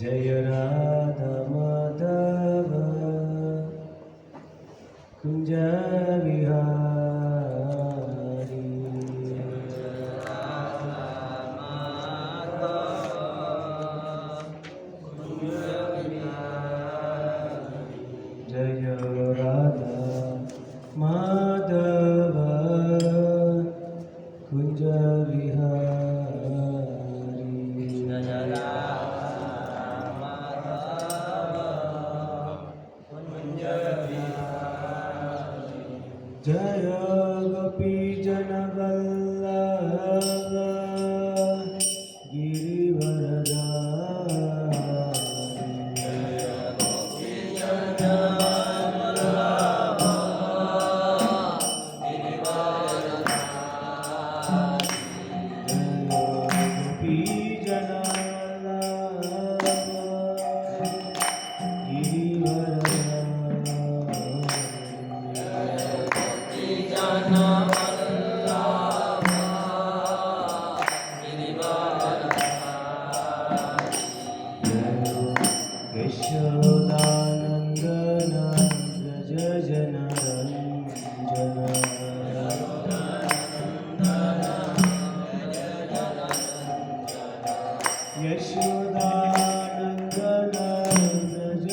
जय राधा माधव कुंज विहारी। जय राधा माधव कुंज विहारी। जय गोपी जन वल्लभ यशोदानन्दन व्रज जनरञ्जन। यशोदानन्दन व्रज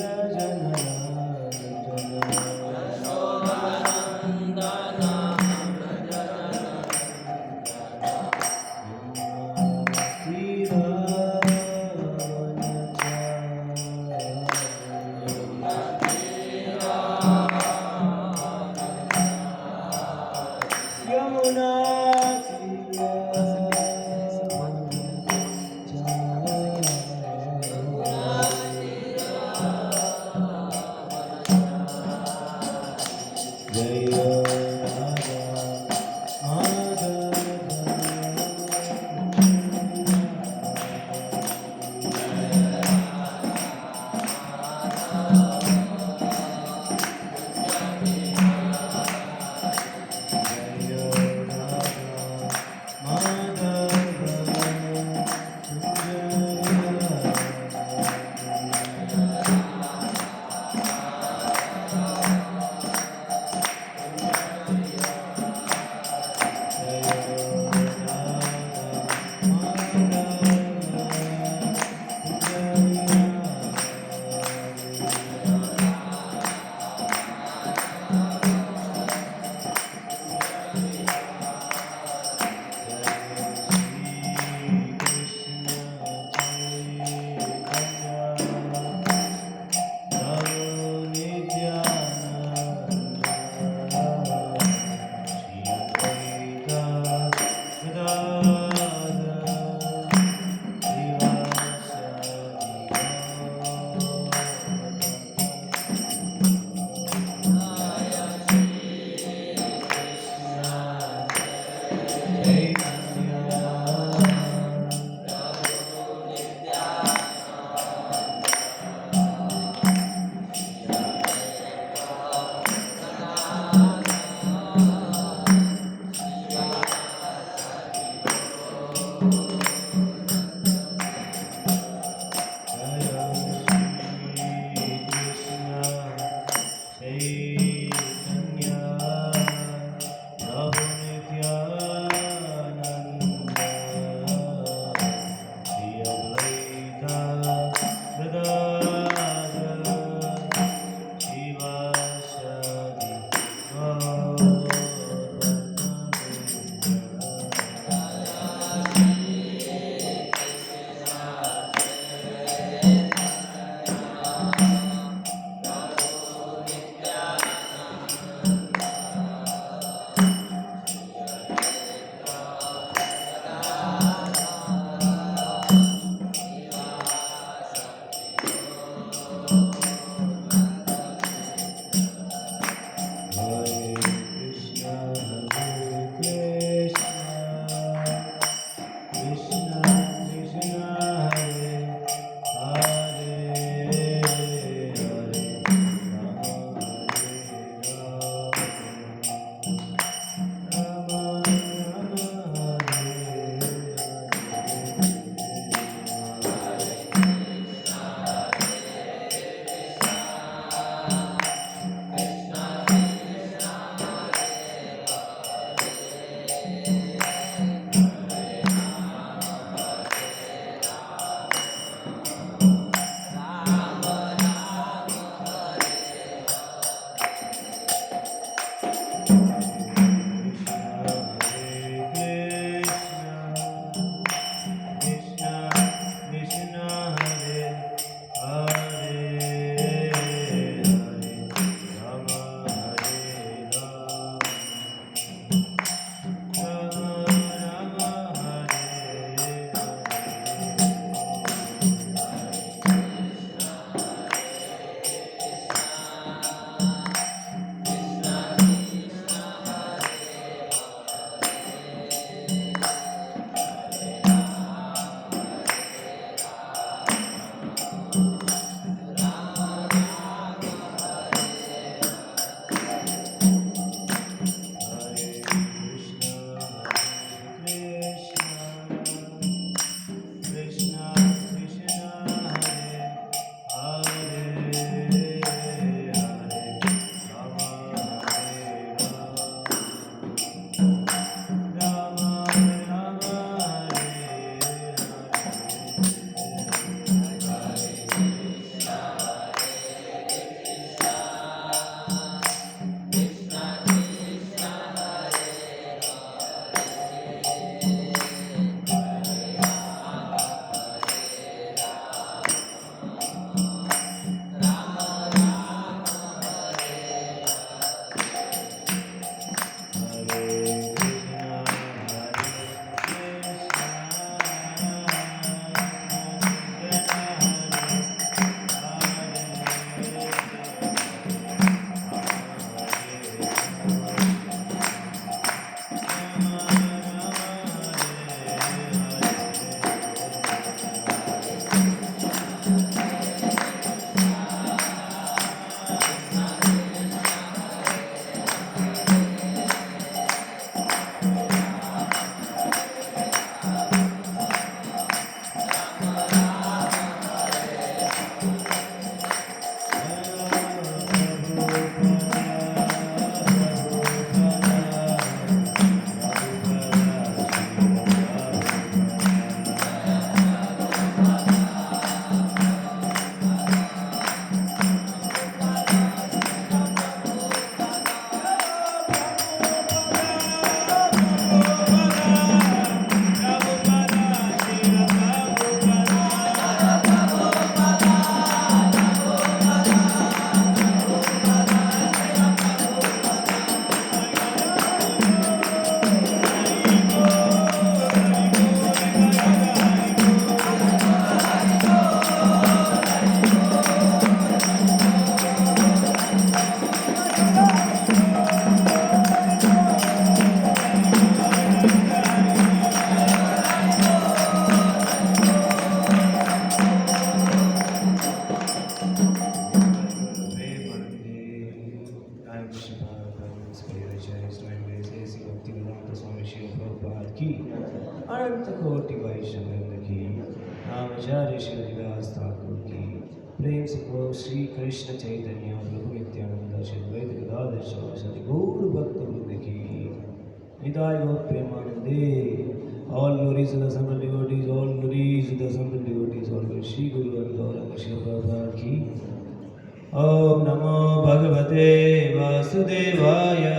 यमुना जय राधा माधव जय राधा अनंत कोटि वैष्णव की नामचार्य श्री हरिदास ठाकुर की प्रेम से बोल श्री कृष्ण चैतन्य प्रभु नित्यानंद श्री द्वैत गदाधर शिवासादि गौर भक्त वृंद की निताय गौर प्रेमानंदे all glories to the assembled devotees, all glories to the assembled devotees, all glories Shri Guru and Gauranga Shri Prabhupada ki Om Namo Bhagavate Vasudevaya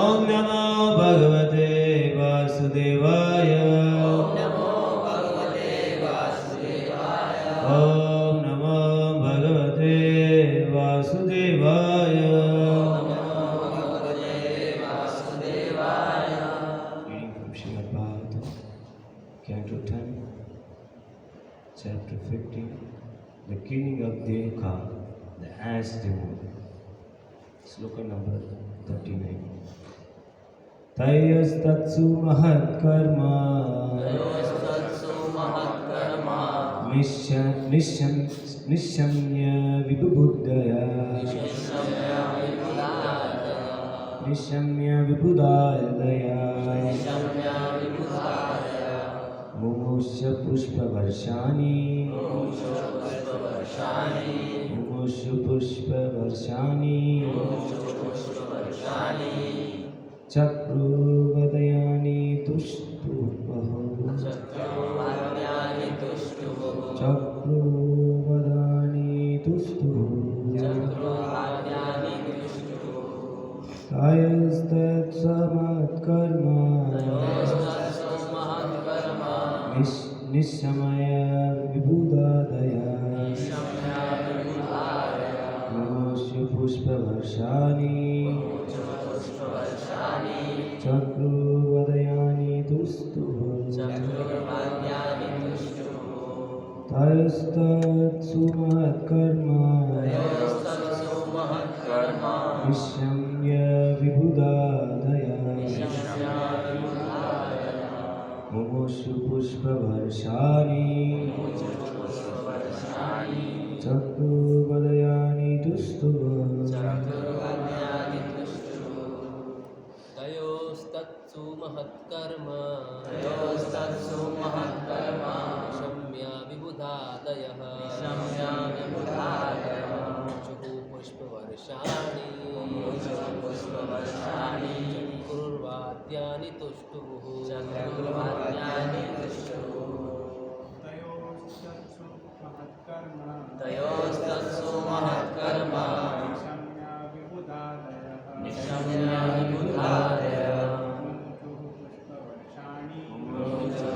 Om Namo Bhagavate Vasudevaya Om Namo Bhagavate Vasudevaya Reading from Srimad Bhagavatam, Canto 10, Chapter 15, The Killing of Devaka, the Ass Demon. Sloka number 39. Tayastatsu mahatkarma nishamya vibuddhaya nishamya vibudaya mumusya pushpa varshani Chakruvadayani tushtuvaho Chakruvadani tushtuvaho Ayastat samatkarma Nishamaya vibudadaya Namasya pushpa varshani Chakruvadayani tustuho Tayastat sumatkarma Nishamya vibudadaya Mumoshu pushpa varshani Chakruvadayani tustuho तयोस्तत्सु महत्कर्म शम्या विबुधादयः चुः पुष्पवर्षाणि चक्रुर्वाद्यानि तुष्टुः तयोस्तत्सु महत्कर्म निशम्या विबुधादयः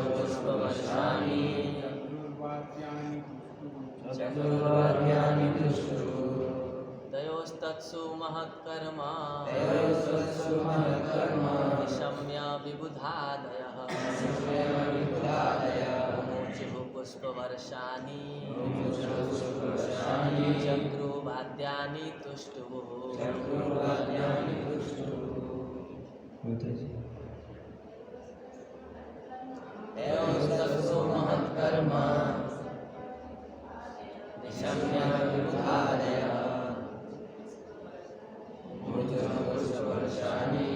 पुष्पवर्षाणि चतुर्वाद्यानि तुष्टुः तयोस्तत्सु महत्कर्म निशम्या विबुधादयः मुमुचुः पुष्पवर्षाणि चक्रुर्वाद्यानि तुष्टुः तयोस्तत्सु महत्कर्म निशम्या विबुधादयः मुमुचुः पुष्पवर्षाणि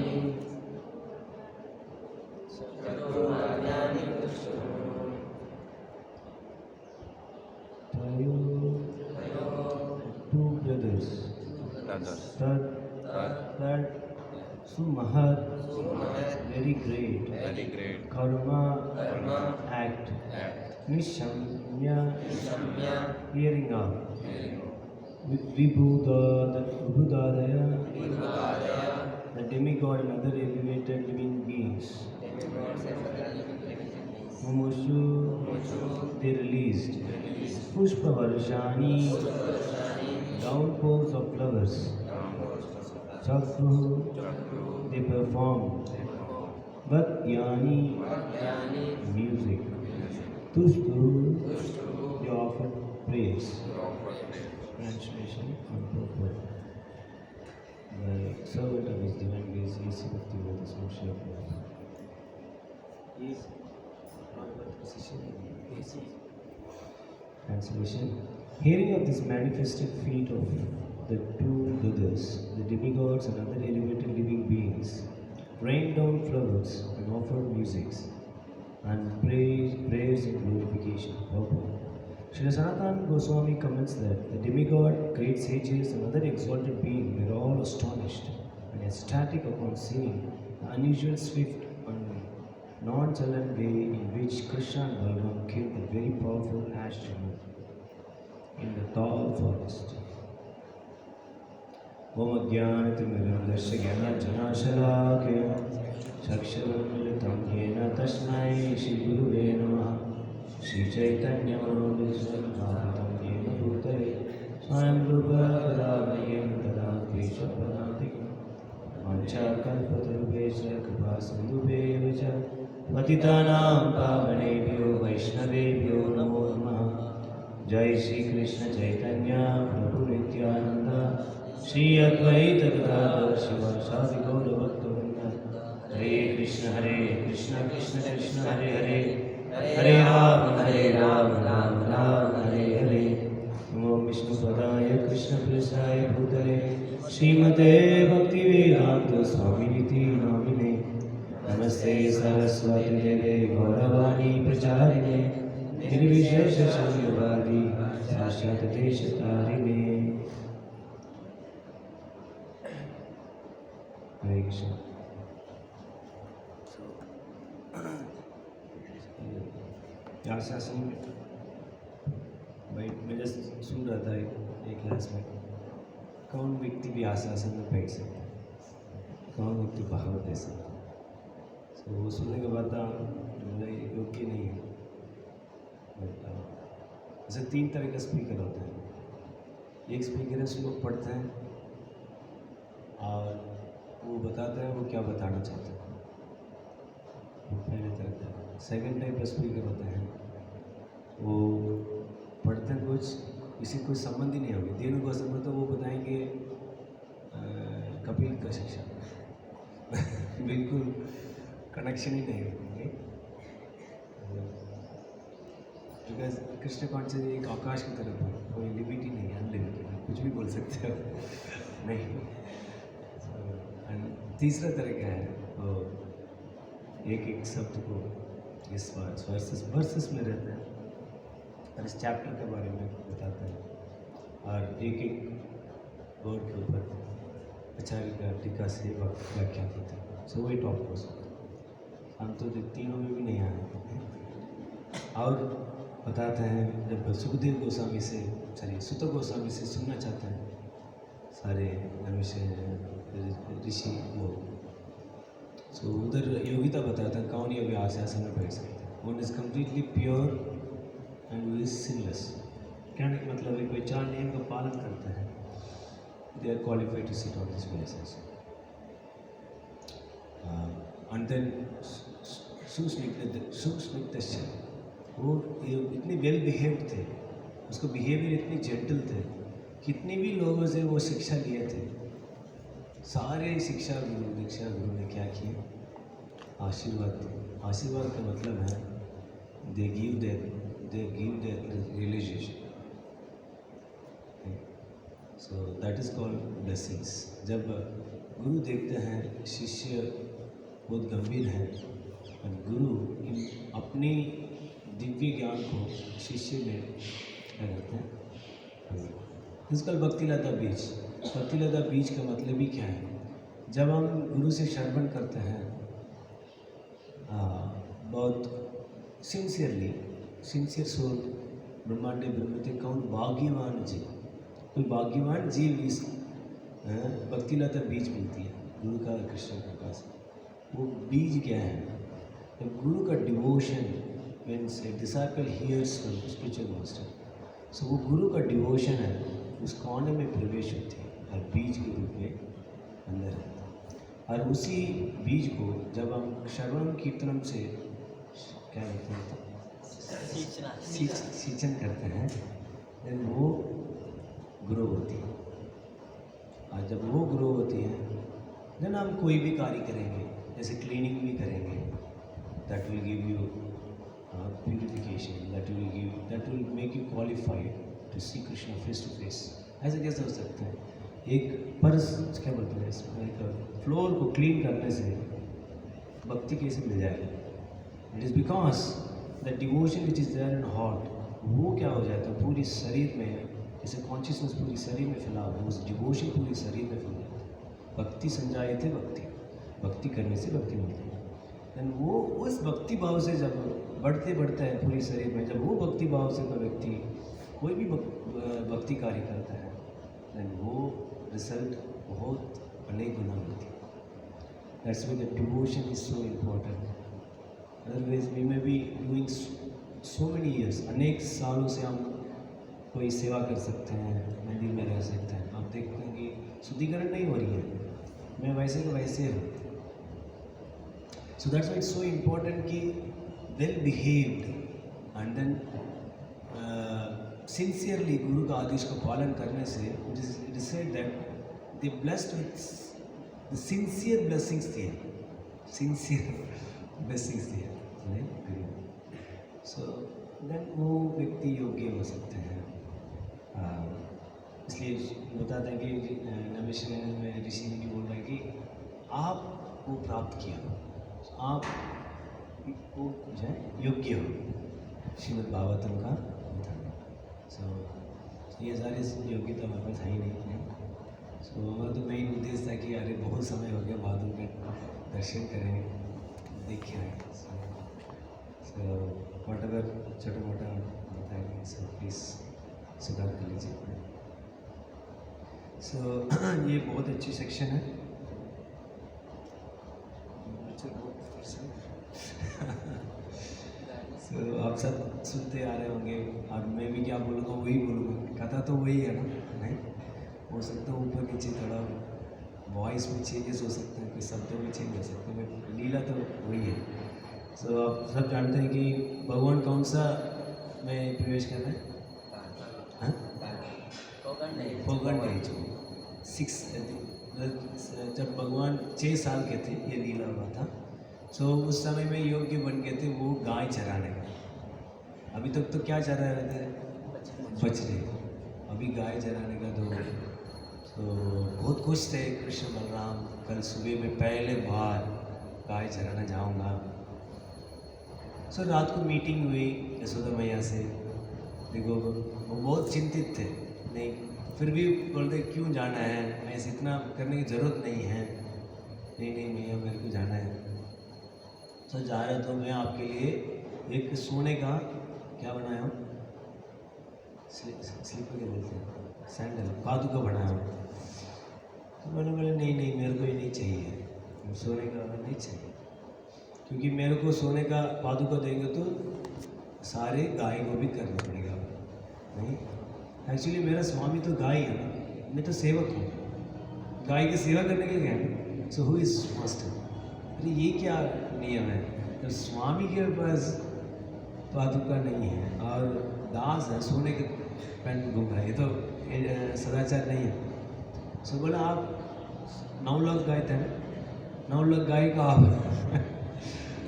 चक्रुर्वाद्यानि तुष्टुः Two brothers. That Sumahat, very great. Karma, act. Nishamya, hearing of. Vibhudadaya, Vibhudadaya, the demigod and other elevated living beings. demigods and other living beings. Mumushu, they released. Pushpa Varshani, downpours of flowers. Chakru, they performed. Bhatyani, music. Tushtu, they offered praise. Translation on purpose. The servant of his divine grace, A.C. Bhaktivedanta Swami Srila Prabhupada. Is not what position is. Translation. Hearing of this manifested feat of the two brothers, the demigods and other elevated living beings, rained down flowers and offered musics and praise and glorification. Srila Sanatana Goswami comments that the demigod, great sages and other exalted beings were all astonished and ecstatic upon seeing the unusual swift and nonchalant way in which Krishna and Balaram killed the very powerful ash tree in the tall forest. Om Ajnanatimirandasya Jnananjanashalakaya Chakshurunmilitam Yena Tasmai Shri Gurave Namaha Shri Chaitanya Manodisvaratam Yena Bhutale Swayam Rupa Kadavayena Tada Kesha Padantikam Mancha Kalpatarubhesha Kripa Sindhubhevacha Patitanam Pavanebhyo Vaishnavebhyo Namo Namaha Jai Shri Krishna Chaitanya Prabhu Nityananda Shri Advaita Gadadhar Sivasadi Gaura Bhaktivinoda Hare Krishna Krishna Krishna Hare Hare Hare Ram Ram Ram Hare Hare Namo Vishnu Padaya Krishna Prasaya Bhutale Srimate Bhaktivedanta Swaminiti Namine Namaste Saraswati Deve Gauravani Pracharine Nirvishesha Sanyavadi Sashyat Deshatarine. Hare Krishna. व्यासासन भाई मैं just सुन रहा था एक class में कौन व्यक्ति भी आसन में बैठ सकता है, कौन व्यक्ति बाहर दे सकता है। तो वो सुनने के बाद मुझे योग्य नहीं है। बट ऐसे 3 तरह के स्पीकर होते हैं। एक स्पीकर है लोग पढ़ते हैं और वो बताते हैं वो क्या बताना चाहते हैं, पहले तरह का। सेकेंड टाइप का स्पीकर होते हैं वो पढ़ते हैं कुछ किसी कोई संबंध ही नहीं होगी, तीनों को संबंध तो वो बताएंगे कपिल का शिक्षा बिल्कुल कनेक्शन ही नहीं होगी। बिकॉज कृष्ण कॉन्शियस एक आकाश की तरफ है, कोई लिमिट ही नहीं है, अनलिमिटेड, कुछ भी बोल सकते हो नहीं। एंड तीसरा तरीका है वो एक शब्द को इस वर्सेस में रहते हैं और इस चैप्टर के बारे में बताते हैं और एक वर्ड के ऊपर आचार्य का टीका से व्याख्या करते हैं। सो वही टॉप हो सकता है। हम तो तीनों में भी नहीं आए और बताते हैं जब सुखदेव गोस्वामी से सुत गोस्वामी से सुनना चाहते हैं सारे ऋषि लोग, सो उधर योग्यता बताता है कौन योगी आसन में बैठ सकते हैं। One is completely pure and वो इज सिनलेस। कहने का मतलब है कोई 4 नियम का पालन करते हैं, they are qualified to sit on this places. And then सुस्निग्ध वो इतने वेल बिहेव्ड थे, उसका बिहेवियर इतने जेंटल थे, कितने भी लोगों से वो शिक्षा लिए थे, सारे दीक्षा गुरु ने क्या किया, आशीर्वाद दिया। आशीर्वाद का मतलब है they give their realization. So that is called blessings. जब गुरु देखते हैं शिष्य बहुत गंभीर है और गुरु अपनी दिव्य ज्ञान को शिष्य में क्या करते हैं, इसका भक्तिलता बीज। भक्तिलता बीज का मतलब ही क्या है, जब हम गुरु से श्रवण करते हैं बहुत सिंसियर सोल ब्रह्मांडे ब्रह्मते कौन भाग्यवान जी, कोई भाग्यवान जीव इस भक्ति लता बीज मिलती है गुरु का कृष्ण कृपा से। वो बीज क्या है? गुरु का devotion, when a disciple hears from spiritual master, so वो गुरु का डिवोशन है, उस कोने में प्रवेश होती है और बीज के रूप में अंदर रहता है। और उसी बीज को जब हम श्रवण कीर्तनम से क्या कहते हैं, सिंचन करते हैं, देन वो ग्रो होती है। और जब वो ग्रो होती है, देन हम कोई भी कार्य करेंगे, जैसे क्लीनिंग भी करेंगे, that will give you purification, that will make you qualified to see Krishna face to face. ऐसे कैसे हो सकता है? एक पर्स क्या बोलते हैं इसमें, एक फ्लोर को क्लीन करने से भक्ति कैसे मिल जाएगा? It is because the devotion which is there in heart, वो क्या हो जाता है पूरी शरीर में, जैसे कॉन्शियसनेस पूरी शरीर में फैला हो, उस डिवोशन पूरी शरीर में फैला जाता है। भक्ति संजाए थे भक्ति करने से भक्ति मिलती है। देन वो उस भक्ति भाव से जब बढ़ते बढ़ते हैं पूरी शरीर में, जब वो भक्ति भाव से कोई व्यक्ति कोई भी भक्ति कार्य करता है, देन वो रिजल्ट बहुत अनेक गुना मिलती है। That's why the devotion is so important. Otherwise we may be doing so many years, अनेक सालों से हम कोई सेवा कर सकते हैं, मंदिर में रह सकते हैं, आप देखते हैं कि शुद्धिकरण नहीं हो रही है, मैं वैसे के वैसे हूँ। So that's why it's so important कि well behaved and then sincerely गुरु का आदेश को पालन करने से it is said that they blessed with the sincere blessings दिए, सिंसियर ब्लेसिंग्स दिए गुरु। सो देन वो व्यक्ति योग्य हो सकते हैं। इसलिए बताते हैं कि नमेश्वर में ऋषि जी बोल रहे हैं कि आप वो प्राप्त किया, आप वो जो है योग्य हो श्रीमद् भागवतम का विधान। सो ये सारी योग्यता हमारे पास है ही नहीं। सो हमारा तो मेन उद्देश्य था कि अरे बहुत समय हो गया, बहादुर के दर्शन करें, देखे आए। सो वट एवर छोटा मोटा बताएंगे, सो प्लीज़ सुधार कर लीजिए। सो ये बहुत अच्छी सेक्शन है। सो आप सब सुनते आ रहे होंगे, और मैं भी क्या बोलूँगा वही बोलूँगा, कथा तो वही है ना, नहीं हो सकता है ऊपर नीचे थोड़ा वॉइस में चेंजेस हो सकते हैं, कोई शब्दों में चेंज हो सकते हैं, बट लीला तो वही है। सो आप सब जानते हैं कि भगवान कौन सा में प्रवेश कर रहे हैं? हाँ, फोगन एज 6, जब भगवान 6 साल के थे ये लीला हुआ था। सो उस समय में योग्य बन गए थे वो गाय चराने का। अभी तक तो क्या चरा रहे थे? बछड़े। अभी गाय चराने का तो बहुत खुश थे कृष्ण बलराम, कल सुबह में पहले बार गाय चराना जाऊंगा। सो रात को मीटिंग हुई यशोदा मैया से, देखो वो बहुत चिंतित थे, नहीं फिर भी बोलते क्यों जाना है, ऐसे इतना करने की ज़रूरत नहीं है। नहीं मैया मेरे को जाना है। तो जा रहे तो मैं आपके लिए एक सोने का क्या बनाया हूँ, स्लीपर क्या बोलते हैं, सैंडल, पादुका बनाया हूँ। तो मैंने बोला नहीं मेरे को ये नहीं चाहिए, सोने का नहीं चाहिए, क्योंकि मेरे को सोने का पादुका देंगे तो सारे गाय को भी करना पड़ेगा। नहीं, एक्चुअली मेरा स्वामी तो गाय है ना, मैं तो सेवक हूँ, गाय की सेवा करने के लिए गया। So who is master? अरे ये क्या नियम है? तो स्वामी के पास पादुका नहीं है और दास है, सोने के पैंट में घूम रहा है, ये तो सदाचार नहीं है। सो बोला आप 9 लाख गाय थे ना, 9 लाख गाय का आप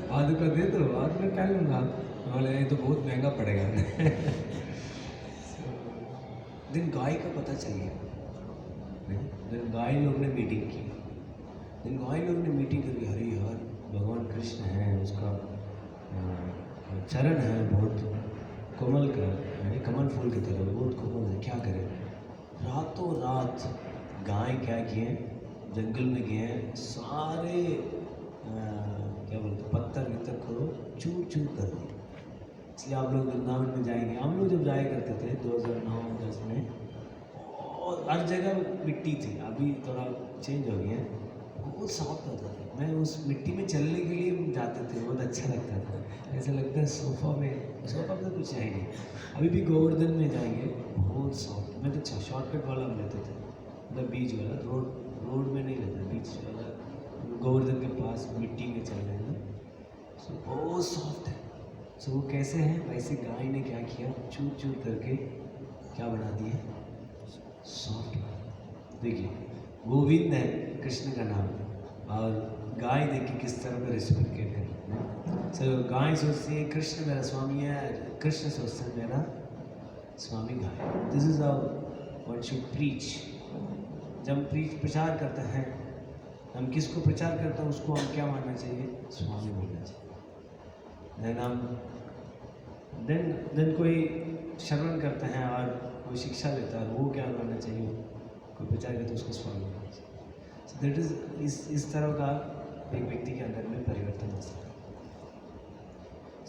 पादुका दे दो, बाद में पहन लूँगा। बोले ये तो बहुत महंगा पड़ेगा। दिन गाय का पता चल गया, दिन गाय लोग ने मीटिंग की, दिन गाय लोग ने मीटिंग करके अरे यार भगवान कृष्ण है, उसका चरण है बहुत कोमल का, यानी कमल फूल की तरह बहुत कोमल है, क्या करें। रातों रात गाय क्या किए, जंगल में गए हैं, सारे क्या बोलते पत्थर वित्तर को चूर चूर कर दिए। इसलिए आप लोग वृंदावन में जाएंगे, हम लोग जब जाया करते थे 2009-10 में, बहुत हर जगह मिट्टी थी, अभी थोड़ा चेंज हो गया है, बहुत सॉफ्ट होता था। मैं उस मिट्टी में चलने के लिए जाते थे, बहुत अच्छा लगता था। ऐसा लगता है सोफ़ा में तो कुछ है ही नहीं। अभी भी गोवर्धन में जाएंगे, बहुत सॉफ्ट। मैं तो शॉर्टकट वाला हम लेते थे, मतलब बीच वाला, रोड में नहीं लेते, बीच वाला गोवर्धन के पास मिट्टी में चल रहे हैं ना, सो बहुत सॉफ्ट है। सो वो कैसे है, वैसे गाय ने क्या किया, चूर चूर करके क्या बना दिए, सॉफ्ट। देखिए गोविंद है कृष्ण का नाम, और गाय देखिए किस तरह का रिस्पेक्ट करते हैं। सो गाय सोचती है कृष्ण मेरा स्वामी है, कृष्ण सोचते हैं मेरा स्वामी गाय। This is how one should preach. जब हम प्रचार करते हैं, हम किसको प्रचार करते हैं, उसको हम क्या मानना चाहिए, स्वामी बोलना चाहिए। देन हम देन कोई श्रवण करते हैं और कोई शिक्षा लेता है, वो क्या करना चाहिए, कोई प्रचार करता है उसको स्वामी बोलना चाहिए। सो दैट इज इस तरह का एक व्यक्ति के अंदर में परिवर्तन हो सकता है।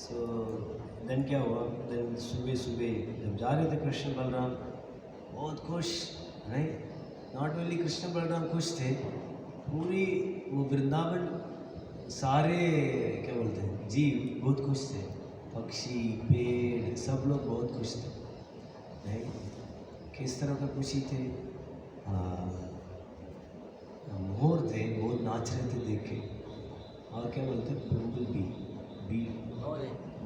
सो देन क्या हुआ, देन सुबह सुबह जब जा रहे थे कृष्ण बलराम बहुत खुश, नहीं नॉट ओनली कृष्ण बलराम खुश थे, पूरी वो वृंदावन सारे क्या बोलते हैं जीव बहुत खुश थे, पक्षी पेड़ सब लोग बहुत खुश थे। नहीं किस तरह का खुशी थे, मोर थे बहुत नाच रहे थे देख के, और क्या बोलते हैं बुलबुल बी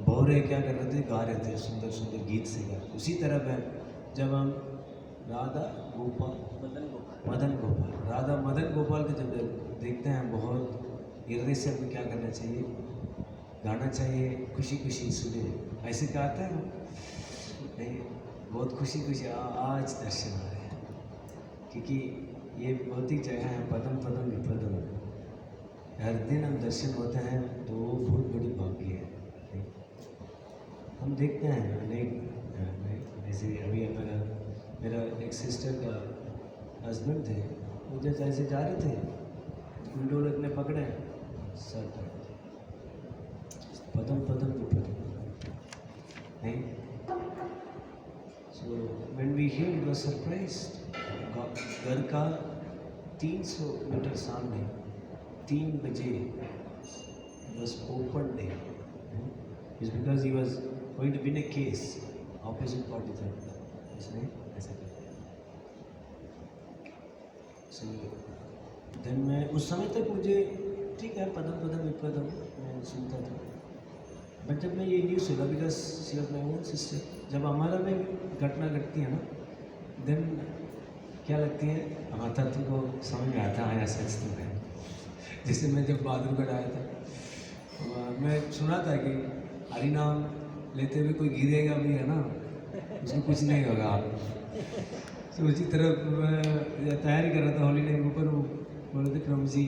भौरे क्या कर रहे थे, गा रहे थे सुंदर सुंदर गीत से गा। उसी तरह मैं जब हम राधा मदन गोपाल राधा मदन गोपाल को जब देखते हैं, बहुत हृदय से हमें क्या करना चाहिए, गाना चाहिए, खुशी खुशी सुने। ऐसे गाते हैं नहीं, बहुत खुशी खुशी आज दर्शन आ रहे हैं, क्योंकि ये भौतिक जगह है, पदम पदम विपदम, हर दिन हम दर्शन होते हैं तो बहुत बड़ी भाग्य है। हम देखते हैं नहीं जैसे अभी मेरा एक सिस्टर का हस्बैंड थे, वो जब ऐसे जा रहे थे, ढोलक ने पकड़े सर पर, पदम पदम विपदम नहीं। So when we hear it was surprised. घर का 300 मीटर सामने 3 बजे was open day. It's because he was going to win a case, opposite party था, इसने ऐसा किया। So then मैं उस समय तक मुझे ठीक है पदम पदम विपदम मैं सुनता था, बट जब मैं ये न्यूज़ सुना, because she was my own sister, जब हमारा में घटना घटती है ना, देन क्या लगती है, हाँ तत्व को समझ में आता है, सच तो है। जैसे मैं जब बहादुरगढ़ आया था, मैं सुना था कि हरि नाम लेते हुए कोई गिरेगा भी है ना, उसको कुछ नहीं होगा। तो उसी तरह मैं तैयारी कर रहा था होली नाइट के ऊपर, वो बोल रहे थे प्रभु जी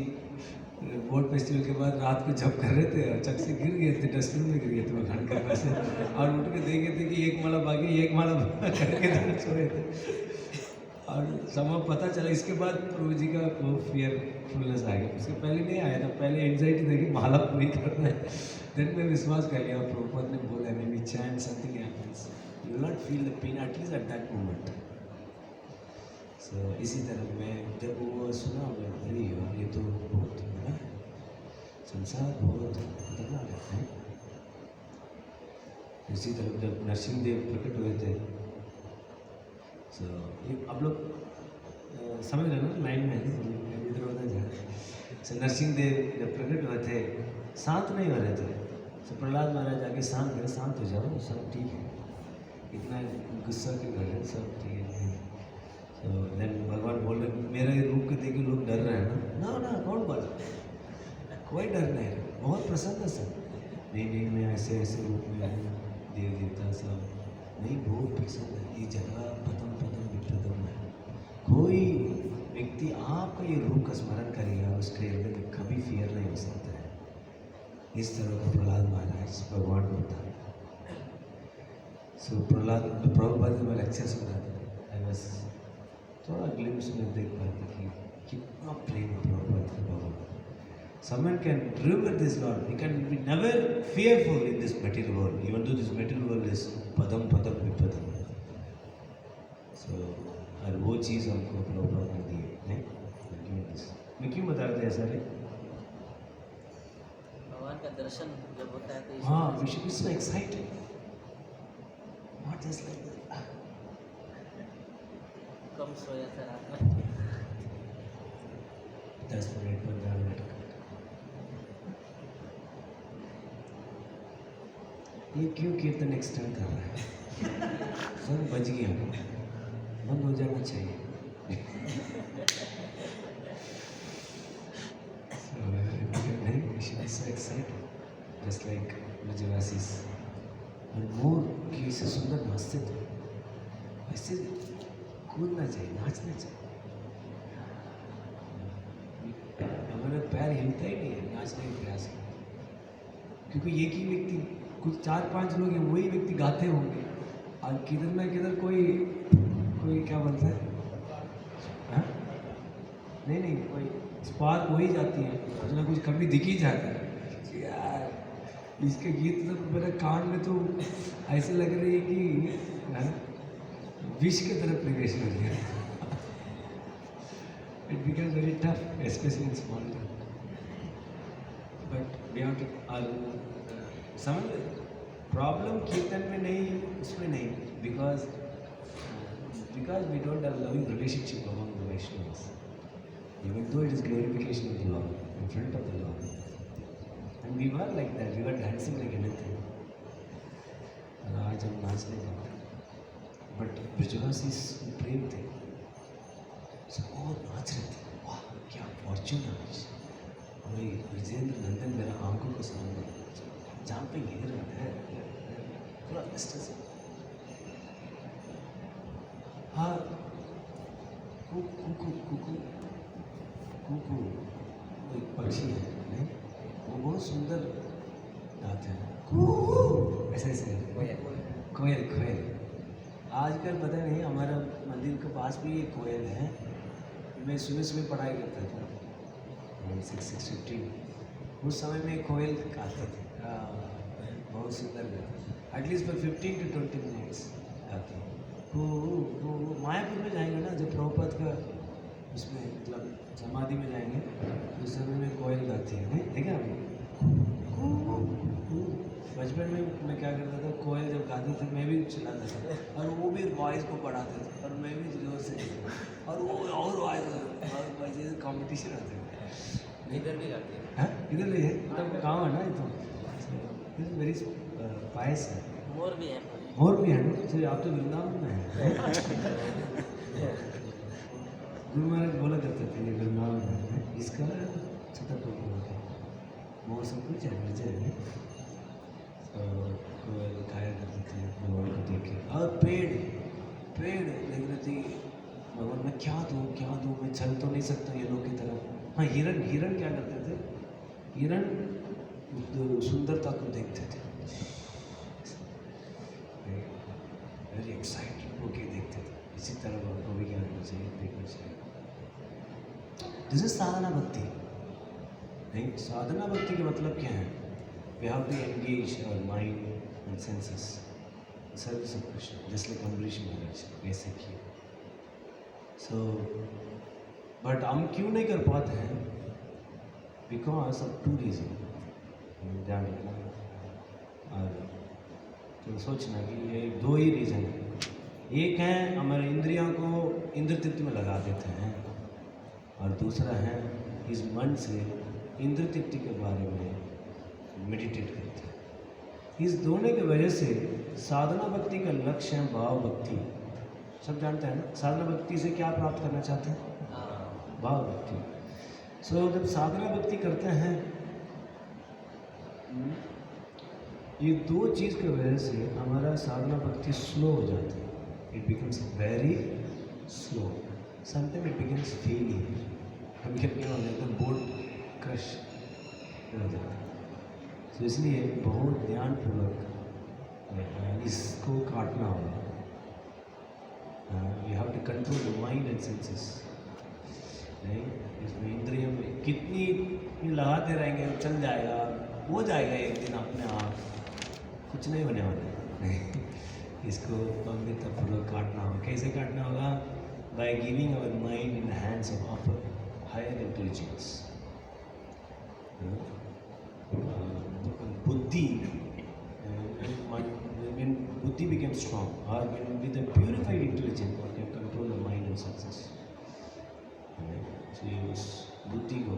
बोर्ड फेस्टिवल के बाद रात को जब कर रहे थे, अचानक से गिर गए थे, डस्टबिन में गिर गए थे वो घर के पास, और उठ के देखे थे कि एक माला बाकी, एक माला करके सोए थे, और समय पता चला। इसके बाद प्रभु जी का वो फियरफुलनेस आ गया, उसके पहले नहीं आया था, पहले एंजाइटी थी कि माला पूरी करना है। देन मैं विश्वास कर लिया, प्रभुपाद ने बोला मे बी चैन something happens, you will not feel the pain at least at that moment. So इसी तरह मैं जब वो सुना, मैं अरे यार ये तो बहुत बड़ा है, संसार बहुत खतरनाक है। इसी तरह जब नरसिंह देव प्रकट हुए थे, सो ये आप लोग समझ रहे ना, लाइन में इधर उधर जा रहे। सो नरसिंह देव जब प्रकट हुए थे, शांत नहीं हो रहे थे, तो प्रहलाद महाराज जाके शांत हो जाओ, सब ठीक है, इतना गुस्सा क्यों कर रहे हैं, सब ठीक है। तो देन भगवान बोल रहे, मेरे रूप को देख के लोग डर रहे हैं ना, ना कौन बोला, कोई डर नहीं, बहुत प्रसन्न सब, नहीं मैं ऐसे रूप में हूँ, देव देवता सब नहीं, बहुत प्रसन्न है। ये जगह पदम पदम विपदम है, कोई व्यक्ति आपका ये रूप का स्मरण करेगा, उसके हृदय में कभी फियर नहीं हो सकता है। इस तरह का प्रहलाद महाराज भगवान को बता। सो प्रहलाद प्रभुपाद में लेक्चर सुना था, आई बस थोड़ा ग्लिम्स में देख पाते कि कितना प्रेम प्रभुपाद का भगवान। Someone can remember this Lord. We can be never fearful in this material world, even though this material world is padam padam vipadam. So और वो चीज़ हमको प्रॉब्लम कर दी है। मैं क्यों बता रहा था ऐसा रे? भगवान का दर्शन जब होता है तो हाँ, we should be so excited. Not just like that. कम सोया था रात में। 10 मिनट 15 मिनट ये क्यों कीर्तन एक्सटेंड कर रहा है? सब बच गया, बंद हो जाना चाहिए। So excited, just like Brajavasis. और मोर की ऐसे सुंदर नाचते थे, ऐसे कूदना चाहिए, नाचना चाहिए। हमारा पैर हिलता ही नहीं है नाचने के प्रयास में, क्योंकि एक ही व्यक्ति, कुछ 4-5 लोग हैं, वही व्यक्ति गाते होंगे और किधर ना किधर कोई क्या बोलता है, हाँ? नहीं कोई स्पार्क हो ही जाती है, कुछ ना कुछ कभी दिख ही जाता है यार। इसके गीत तो मेरे कान में तो ऐसे लग रही है कि हाँ, विष की तरफ प्रवेश कर गया। It becomes very tough specially in small town, but we have to समझ। प्रॉब्लम कीर्तन में नहीं, उसमें नहीं, because we don't have loving relationship among the Vaishnavs, even though it is glorification of the Lord, in front of the Lord. And we were like that, we were dancing like anything. और आज हम नाचने जाते हैं, but ब्रजवासी प्रेम थे, सब बहुत नाच रहे थे। वाह क्या फॉर्चून है आज, वही विजेंद्र नंदन मेरा आंखों को सामने जहाँ पे गिर रहा है पूरा कष्ट से। हाँ कुकू वो एक पक्षी है, नहीं वो बहुत सुंदर गाते हैं, कू ऐसे कोयल। आजकल पता नहीं, हमारा मंदिर के पास भी एक कोयल है। मैं सुबह पढ़ाई करता था 6:15, उस समय में कोयल गाते थे, बहुत सुंदर गाते, एटलीस्ट फॉर 15 to 20 मिनट्स गाते हैं। वो मायापुर में जाएंगे ना, जब प्रभुपाद का उसमें मतलब समाधि में जाएंगे, उस समय में कोयल गाती है, नहीं देखा आपने? बचपन में मैं क्या करता था, कोयल जब गाती थी मैं भी चिल्लाता था, और वो भी वॉइस को बढ़ाते थे, और मैं भी जोर से, और वो और वॉइस कॉम्पिटिशन होते थे। इधर भी गाते हैं। हाँ इधर भी है, मतलब गाँव है ना, ये तो वेरी पायस है। मोर भी है। मोर भी है ना, तो आप तो वृंदावन में है। गुरु महाराज बोला करते थे ये वृंदावन है, इसका छतरपुर होता है, मोर सब कुछ है है, तो दिखाया करते थे भगवान को देख के। और पेड़ देख रहे थे भगवान, मैं क्या दूँ, मैं चल तो नहीं सकता ये लोग की तरह। हाँ हिरण क्या करते थे, हिरण सुंदरता को देखते थे, वेरी एक्साइटेड होके देखते थे। इसी तरह हमको भी क्या करना चाहिए, देखना चाहिए। दिस इज साधना भक्ति। नहीं, साधना भक्ति का मतलब क्या है? We have to engage our mind and senses service of Krishna, just like Ambarish Maharaj वैसे किए। सो बट हम क्यों नहीं कर पाते हैं? Because of 2 reason. ध्यान रखना, और तो सोचना कि ये 2 ही रीज़न है। एक है हमारे इंद्रियों को इंद्र तृप्ति में लगा देते हैं, और दूसरा है इस मन से इंद्र तृप्ति के बारे में मेडिटेट करते हैं। इस दोनों की वजह से साधना भक्ति का लक्ष्य है भाव भक्ति। सब जानते हैं ना, साधना भक्ति से क्या प्राप्त करना चाहते हैं? भाव भक्ति। सो जब साधना भक्ति करते हैं, ये 2 चीज़ की वजह से हमारा साधना भक्ति स्लो हो जाता है। It becomes very slow, sometime it becomes failure. कभी क्या हो जाता है, बोर्ड क्रश हो जाता है। तो इसलिए बहुत ध्यानपूर्वक इसको काटना होगा। You have to control the mind and senses. नहीं, इसमें इंद्रियों में कितनी लगाते रहेंगे चल जाएगा, हो जाएगा एक दिन अपने आप, कुछ नहीं होने वाला। नहीं, इसको गंभीरतापूर्वक काटना होगा। कैसे काटना होगा? by giving our mind in the hands of upper higher intelligence. Buddhi, when buddhi becomes strong, or when with a purified intelligence, one can control the mind and senses. So उस बुद्धि को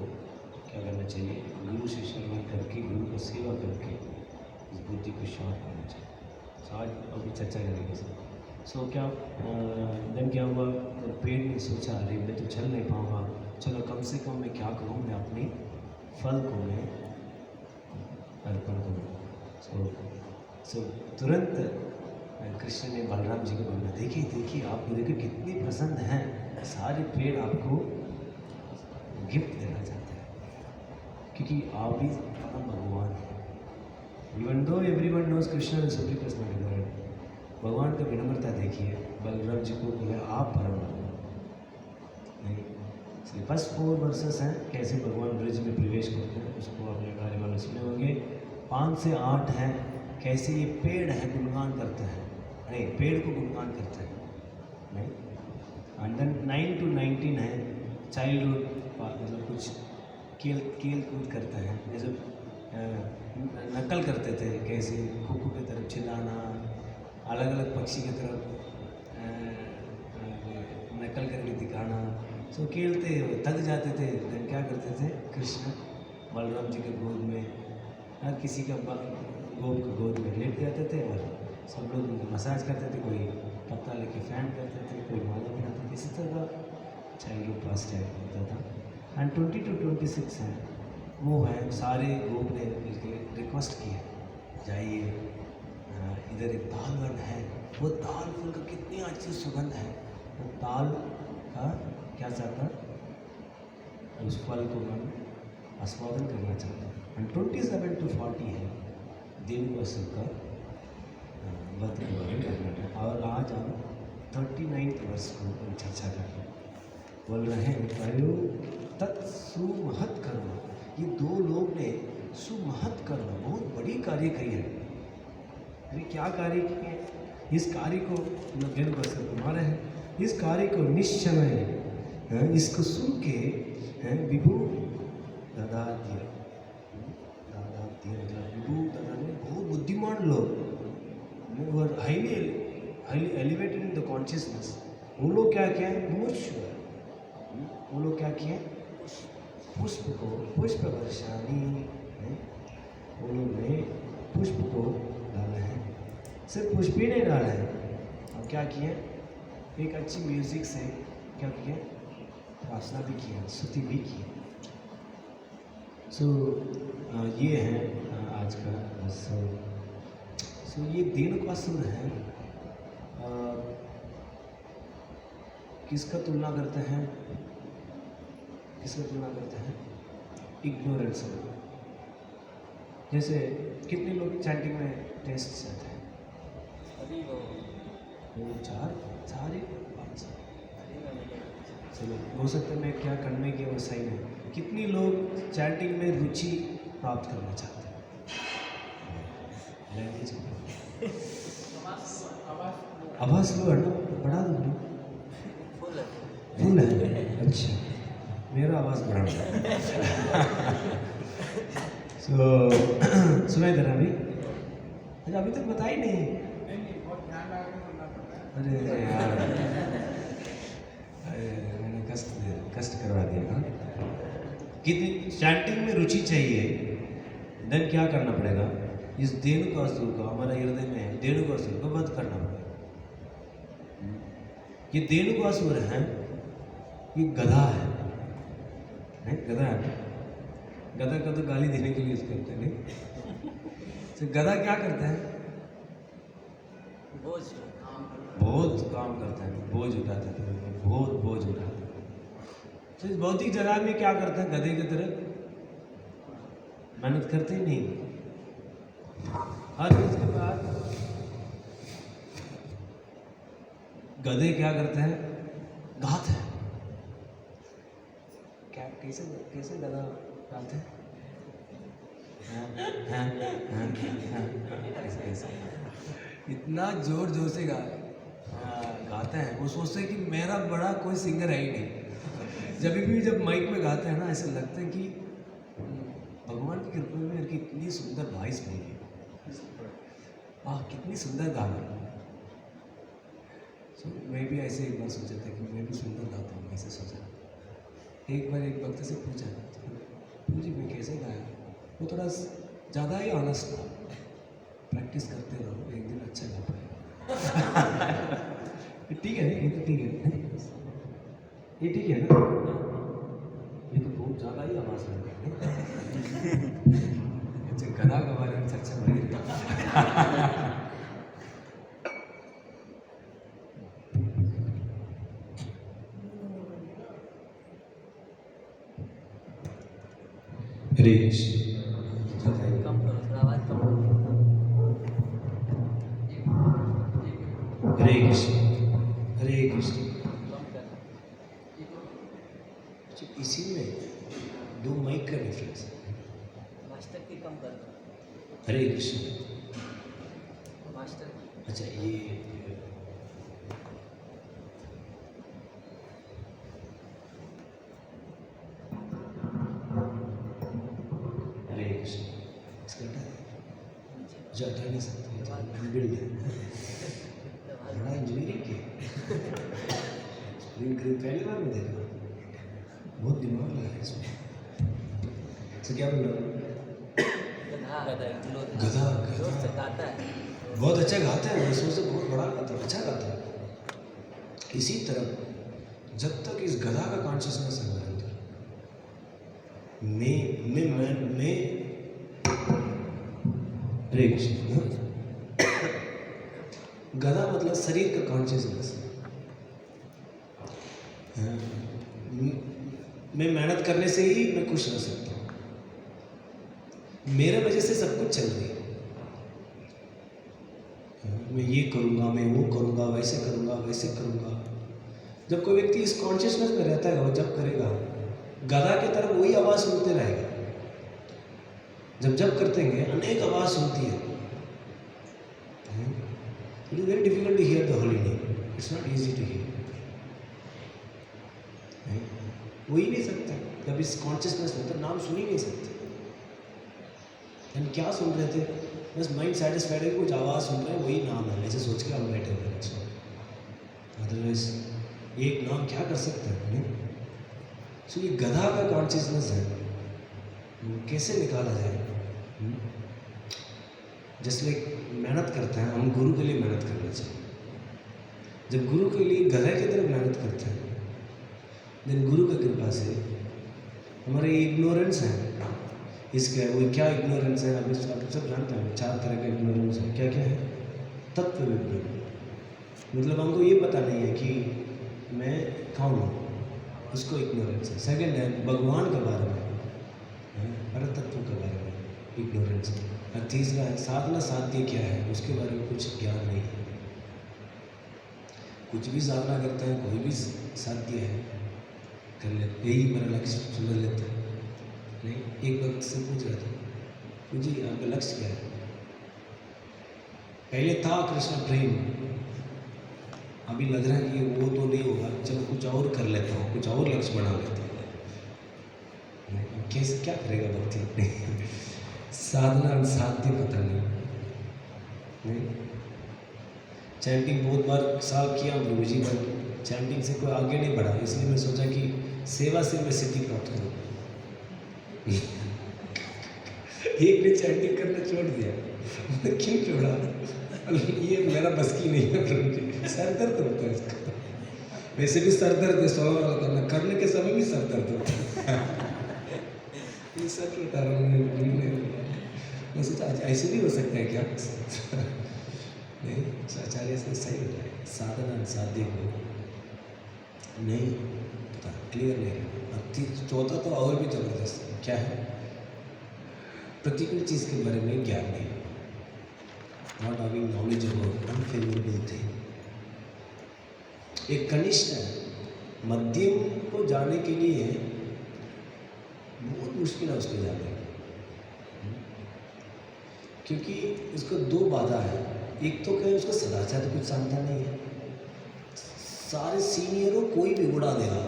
क्या करना चाहिए? गुरु से शरण करके, गुरु की सेवा करके इस बुद्धि को शार्प करना चाहिए. So आज अभी चर्चा करेंगे सर. सो क्या देन क्या हुआ? तो पेड़ ने सोचा, अरे मैं तो चल नहीं पाऊँगा, चलो कम से कम मैं क्या करूँ, मैं अपनी फल को मैं अर्पण करूँ. सो तुरंत कृष्ण ने बलराम जी को बोला, देखिए देखिए, आप देखिए कितनी पसंद हैं, सारे पेड़ आपको गिफ्ट देना चाहते हैं, क्योंकि आप भी परम भगवान हैं. Even though everyone knows Krishna is supreme personality of God, भगवान का विनम्रता देखिए. बलराम जी को बोला, आप परम भगवान नहीं. इसलिए फर्स्ट 4 वर्सेस हैं कैसे भगवान ब्रज में प्रवेश करते हैं, उसको अपने बारे में सुने होंगे. 5 से 8 हैं कैसे ये पेड़ है गुणगान करते हैं, नहीं पेड़ को गुणगान करते हैं, नहीं. एंड देन 9 to 19 है चाइल्डहुड, मतलब कुछ खेल कूद करते हैं, जैसे नकल करते थे, कैसे कुकू की तरफ चिल्लाना, अलग अलग पक्षी की तरफ नकल करके दिखाना. सो खेलते थक जाते थे, देन क्या करते थे, कृष्ण बलराम जी के गोद में, हर किसी का गोद के गोद में लेट जाते थे और सब लोग मसाज करते थे, कोई पत्ता लेके फैन करते थे, कोई माला बनाते थे. इसी तरह चाइल्डहुड पास टाइम होता था. एंड 20 to 26 हैं वो हैं सारे ग्रुप ने मिलकर रिक्वेस्ट किया, जाइए इधर एक दाल वन है, वो दाल फूल का कितनी अच्छी सुगंध है, वो दाल का क्या चाहता, उस फल को मन आस्वादन करना चाहता. एंड 27 to 40 है देववासु का व्रत के बारे में करना है. और आज हम 39 वर्ष को चर्चा कर रहे हैं. बोल रहे हैं करो तत्सुमहत कर्म. ये 2 लोग ने सुमहत कर्म, बहुत बड़ी कार्य करी है. अरे क्या कार्य किए? इस कार्य को देव बसर कुमार है, इस कार्य को निश्चय इसको सुन के विभु दादा दिया, विभु दादा ने बहुत बुद्धिमान लोग और highly elevated in the consciousness, वो लोग क्या किए? वो लोग क्या किए? पुष्प पुष्प वर्षानी, वो लोग ने पुष्प को डाला है. सिर्फ पुष्प ही नहीं डाला है, और क्या किए? एक अच्छी म्यूजिक से क्या किए? प्रार्थना भी किया, स्तुति भी की. सो ये है आज का. सो ये देवकासुर है. किसका तुलना करते हैं? किसका तुलना करते हैं? इग्नोरेंस. जैसे कितने लोग चैंटिंग में टेस्ट चाहते हैं? अभी वो 2 4 सारे 5. अभी वो मिले. चलो हो सकता है मैं क्या करने की वो सही नहीं. कितनी लोग चैंटिंग में रुचि प्राप्त करना चाहते हैं? लैंग्वेज आवाज़ लो, हटो, बढ़ा दो. फुल है. फुल है, अच्छा. मेरा आवाज़ बढ़ा. सो सुनाई दे रहा अभी? अच्छा अभी तक बता ही नहीं. अरे यार, मैंने कष्ट करवा दिया. हाँ, कितनी चैंटिंग में रुचि चाहिए, देन क्या करना पड़ेगा? इस धेनुकासुर को, हमारा हृदय में है धेनुकासुर को वध करना पड़ेगा. ये धेनुकासुर है, ये गधा है. गधा है, गधा का तो गाली देने के लिए यूज करते हैं. नहीं तो गधा क्या करता है? बोझ बहुत काम करता है, बोझ उठाता है, बहुत बोझ उठाता है. तो इस भौतिक जगत में क्या करता है? गधे की तरह मेहनत करते ही नहीं. हर चीज के बाद गधे क्या करते हैं? गाते हैं. क्या कैसे कैसे गधा गाते हैं? ऐसे इतना जोर जोर से गाते गाते हैं वो सोचते हैं कि मेरा बड़ा कोई सिंगर है ही नहीं। जब माइक में गाते हैं ना ऐसा लगता है कि भगवान की कृपा में इनकी इतनी सुंदर वॉइस नहीं है, वाह कितनी सुंदर गाना। सो मैं भी ऐसे एक बार सोचा था कि मैं भी सुंदर गाता हूँ, ऐसे सोचा। एक बार एक भक्त से पूछा, पूछी मैं कैसे गाया, वो थोड़ा ज़्यादा ही ऑनेस्ट था। प्रैक्टिस करते रहो, एक दिन अच्छा गा पाएगा। ठीक है, ये तो ठीक है, ये ठीक है ना, ये तो बहुत ज़्यादा ही आवाज़ लग रही है। अच्छा गधा के बारे में चर्चा बढ़ी रही। हरे कृष्ण। कम करो, थोड़ा आवाज़ कम करो। हरे कृष्ण, हरे कृष्ण। कम कर। इसी में दो माइक का डिफरेंस है। मास्टर की कम कर दो। हरे कृष्ण। मास्टर की। अच्छा ये हरे कृष्ण, इसका जो हटा नहीं सकते, बिल्ड है, बड़ा इंजीनियरिंग किया। पहली बार में देखा, बहुत दिमाग लगा इसमें। तो क्या बोल रहा हूँ? गधा जोर से गाता है। बहुत अच्छा गाता है, उसमें से बहुत बड़ा गाता है, अच्छा गाता है। इसी तरह जब तक इस गधा का कॉन्शियसनेस है मेरे अंदर, मैं हरे कृष्ण। गधा मतलब शरीर का कॉन्शियसनेस। मैं मेहनत करने से ही मैं खुश रह सकता हूँ, मेरे वजह से सब कुछ चल रही है। मैं ये करूँगा, मैं वो करूँगा, वैसे करूँगा, वैसे करूँगा। जब कोई व्यक्ति इस कॉन्शियसनेस में रहता है, वो जब करेगा, गधा की तरफ वही आवाज़ सुनते रहेगा। जब करते हैं अनेक आवाज़ सुनती है। It is very difficult to hear the holy name, it's not easy to hear. हो ही नहीं सकता जब इस कॉन्शियसनेस में, तो नाम सुन ही नहीं सकते। हम क्या सुन रहे थे, बस माइंड सेटिस्फाइड है, कुछ आवाज़ सुन रहे हैं, वही नाम है, ऐसे सोच के हम बैठे हुए हैं। अदरवाइज एक नाम क्या कर सकते हैं? सो ये गधा का कॉन्शियसनेस है, वो कैसे निकाला जाए? जैसे मेहनत करते हैं, हम गुरु के लिए मेहनत करना चाहिए। जब गुरु के लिए गधा की तरफ मेहनत करते हैं, देन गुरु की कृपा से हमारे इग्नोरेंस है, इसके वो क्या इग्नोरेंस है, अभी आप सब जानते हैं, 4 तरह का इग्नोरेंस है। क्या क्या है? तत्व विज्ञान, मतलब हमको ये पता नहीं है कि मैं कौन हूँ, उसको इग्नोरेंस है। सेकंड है भगवान के बारे में, परतत्व के बारे में इग्नोरेंस है। और तीसरा है साधना साध्य क्या है, उसके बारे में कुछ ज्ञान नहीं है। कुछ भी साधना करते हैं, कोई भी साध्य है कर लेते, यही मेरा लक्ष्य समझ लेते हैं। नहीं, एक वक्त से पूछ रहा था, मुझे आपका लक्ष्य क्या है? पहले था कृष्ण प्रेम, अभी लग रहा है कि वो तो नहीं होगा, चलो कुछ और कर लेता हूँ, कुछ और लक्ष्य बना लेता हूँ। कैसे क्या करेगा भक्ति? साधना साध्य पता नहीं। चैंटिंग बहुत बार साल किया प्रभु जी, बट चैंटिंग से कोई आगे नहीं बढ़ा, इसलिए मैं सोचा कि सेवा से मैं सिद्धि प्राप्त करूँ। एक ने चैंटिंग करना छोड़ दिया। क्यों छोड़ा? ये मेरा बस की नहीं है प्रभु जी, सर दर्द होता है इसका। वैसे भी सर दर्द है, 16 वाला करने के समय भी सर दर्द होता है। ये सच बता रहा हूँ मैं सोचा ऐसे भी हो सकता है क्या? नहीं, आचार्य से सही हो जाए, साधना साध्य को नहीं पता, क्लियर नहीं। चौथा तो और भी जबरदस्त है, क्या है? प्रतिकूल चीज़ के बारे में ज्ञान नहीं, not having knowledge about unfavourable thing. एक कनिष्ठ है, मध्यम को जाने के लिए बहुत मुश्किल है उसको जाने, क्योंकि उसको 2 बाधा है। एक तो क्या है, उसका सदाचार तो कुछ जानता नहीं है, सारे सीनियरों कोई भी उड़ा देगा।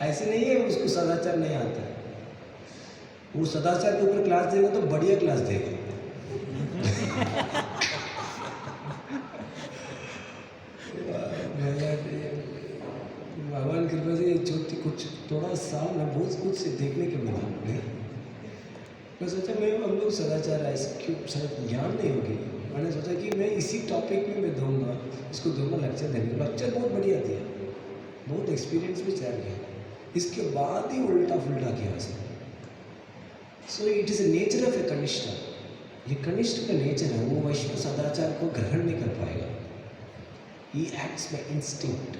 ऐसे नहीं है उसको सदाचार नहीं आता है, वो सदाचार के ऊपर क्लास देगा तो बढ़िया क्लास देगा। भगवान कृपा से छोटी कुछ थोड़ा सा ना बहुत कुछ देखने को मिला। मैं सोचा मैं हम लोग सदाचार ऐसे क्यों शायद ज्ञान नहीं होगी। मैंने सोचा कि मैं इसी टॉपिक में मैं दूंगा, इसको दूंगा लेक्चर देंगे। लेक्चर बहुत बढ़िया दिया, बहुत एक्सपीरियंस भी शेयर किया। इसके बाद ही उल्टा फुल्टा किया उसने। So it is a nature of a kanishtha. ये कनिष्ठ का नेचर है, वो वैष्णव सदाचार को ग्रहण नहीं कर पाएगा। ही एक्ट्स बाय इंस्टिंक्ट,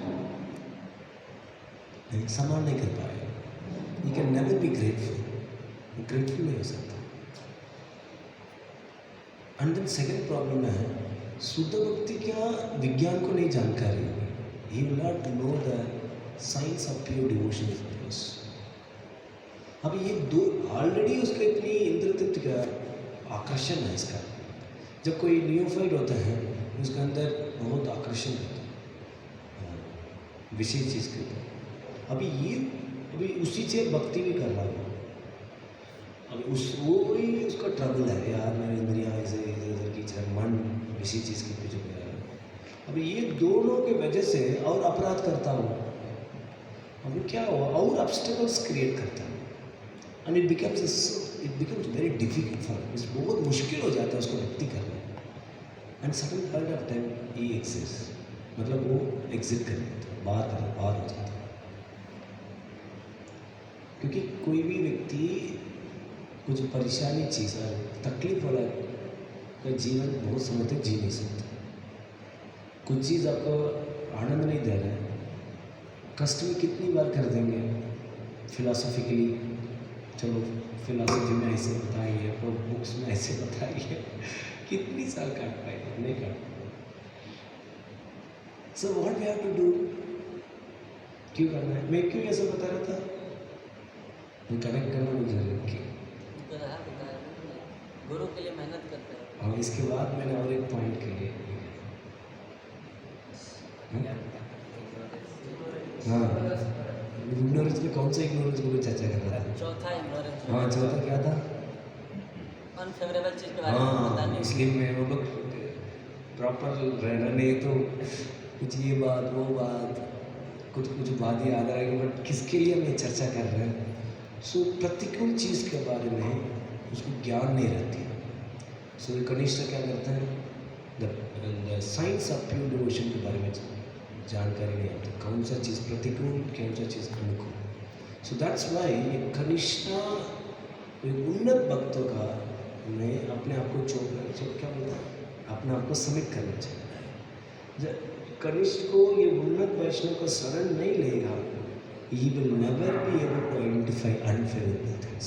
सम्मान नहीं कर पाएगा। He can never be grateful, grateful नहीं हो सकता। एंड देन सेकेंड प्रॉब्लम है, शुद्ध भक्ति क्या विज्ञान को नहीं जानकारी होगी। He will not know the science of pure devotion is plus. अब ये दो ऑलरेडी उसके इतनी इंद्र तृप्ति का आकर्षण है इसका। जब कोई नियोफाइट होता है उसके अंदर बहुत आकर्षण होता है विशेष चीज़ के ऊपर। अभी उसी से भक्ति भी कर रहा हूँ। अभी वो ही उसका ट्रबल है यार, मेरे इंद्रियाँ ऐसे इधर उधर की चल, मन इसी चीज़ के पीछे गया है। अभी ये दोनों के वजह से और अपराध करता हूँ। अभी क्या हुआ, और ऑब्स्टेकल्स क्रिएट करता है and it becomes very difficult for, बहुत मुश्किल हो जाता है उसको भक्ति करना। And sudden point of time he exist, मतलब वो एग्जिट कर लेता है, बाहर हो जाता है। क्योंकि कोई भी व्यक्ति कुछ परेशानी चीज़ है, तकलीफ वाला का जीवन बहुत समय तक जी नहीं सकता। कुछ चीज़ आपको आनंद नहीं दे रहा है, कष्ट में कितनी बार कर देंगे फिलॉसफिकली। चलो फिलॉसफी में ऐसे बताई है, बुक्स में ऐसे बताई है, कितनी साल काट पाएंगे, नहीं काट पाएंगे। So what we have to do, क्यों करना है? मैं क्यों ऐसा बता रहा था, कनेक्ट करना मुझे जरूरी है। गुरु के लिए मेहनत करते हैं। हाँ, इसके बाद मैंने और एक पॉइंट के लिए हाँ, इग्नोरेंस में कौन सा इग्नोरेंस को चर्चा कर रहा था? चौथा इग्नोरेंस। हाँ, चौथा क्या था? अनफेवरेबल चीज़ के बारे में बताने। इसलिए मैं वो लोग प्रॉपर रहना नहीं तो कुछ ये बात वो बात कुछ बात याद आएगी, बट किसके लिए मैं चर्चा कर रहे हैं। सो प्रतिकूल चीज़ के बारे में उसको ज्ञान नहीं रहती। सो कनिष्ठ क्या करता है, the science of pure devotion के बारे में जानकारी नहीं होती, कौन सा चीज़ प्रतिकूल, कौन सा चीज़ अनुकूल। सो दैट्स वाई ये कनिष्ठा उन्नत भक्तों का में अपने आप को क्या बोलता है, अपने आप को समिट करना चाहिए। जब कनिष्ठ को ये उन्नत वैष्णव का शरण नहीं लेगा, he will never be able to identify unfavorable things।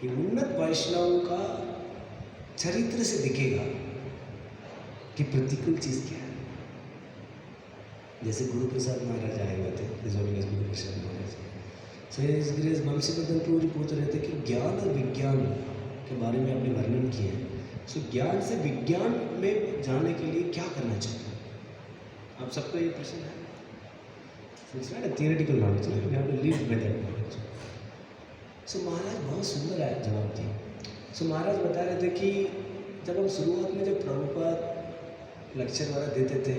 ये उन्नत वैष्णव का चरित्र से दिखेगा कि प्रतिकूल चीज़ क्या है। जैसे गुरु प्रसाद महाराज आए हुए थे, गुरु प्रसाद महाराज सही ग्रेस बंशीवर्धन प्रभु जी पूछ रहे थे कि ज्ञान और विज्ञान के बारे में आपने वर्णन किए हैं। सो ज्ञान से विज्ञान में जाने के लिए क्या करना चाहिए? आप सबको ये प्रश्न है। It's not a theoretical knowledge, we have to live with that knowledge। So महाराज बहुत सुंदर है जवाब दिए। So महाराज बता रहे थे कि जब हम शुरुआत में जब प्रभुपाद लेक्चर वाला देते थे,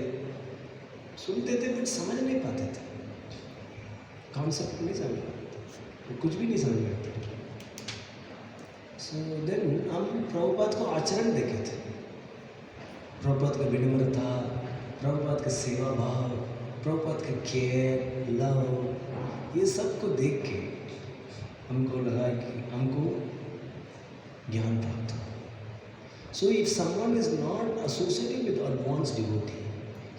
सुनते थे बट समझ नहीं पाते थे, कॉन्सेप्ट नहीं समझ पाते थे, कुछ भी नहीं समझ में आता। सो देन हम प्रभुपाद को आचरण देखे थे, प्रभुपाद का विनम्रता, प्रभुपाद का सेवा भाव, प्रभुपाद का केयर, लव, ये सब को देख के हमको लगा कि हमको ज्ञान प्राप्त हो। So if someone is not associated with advance devotee,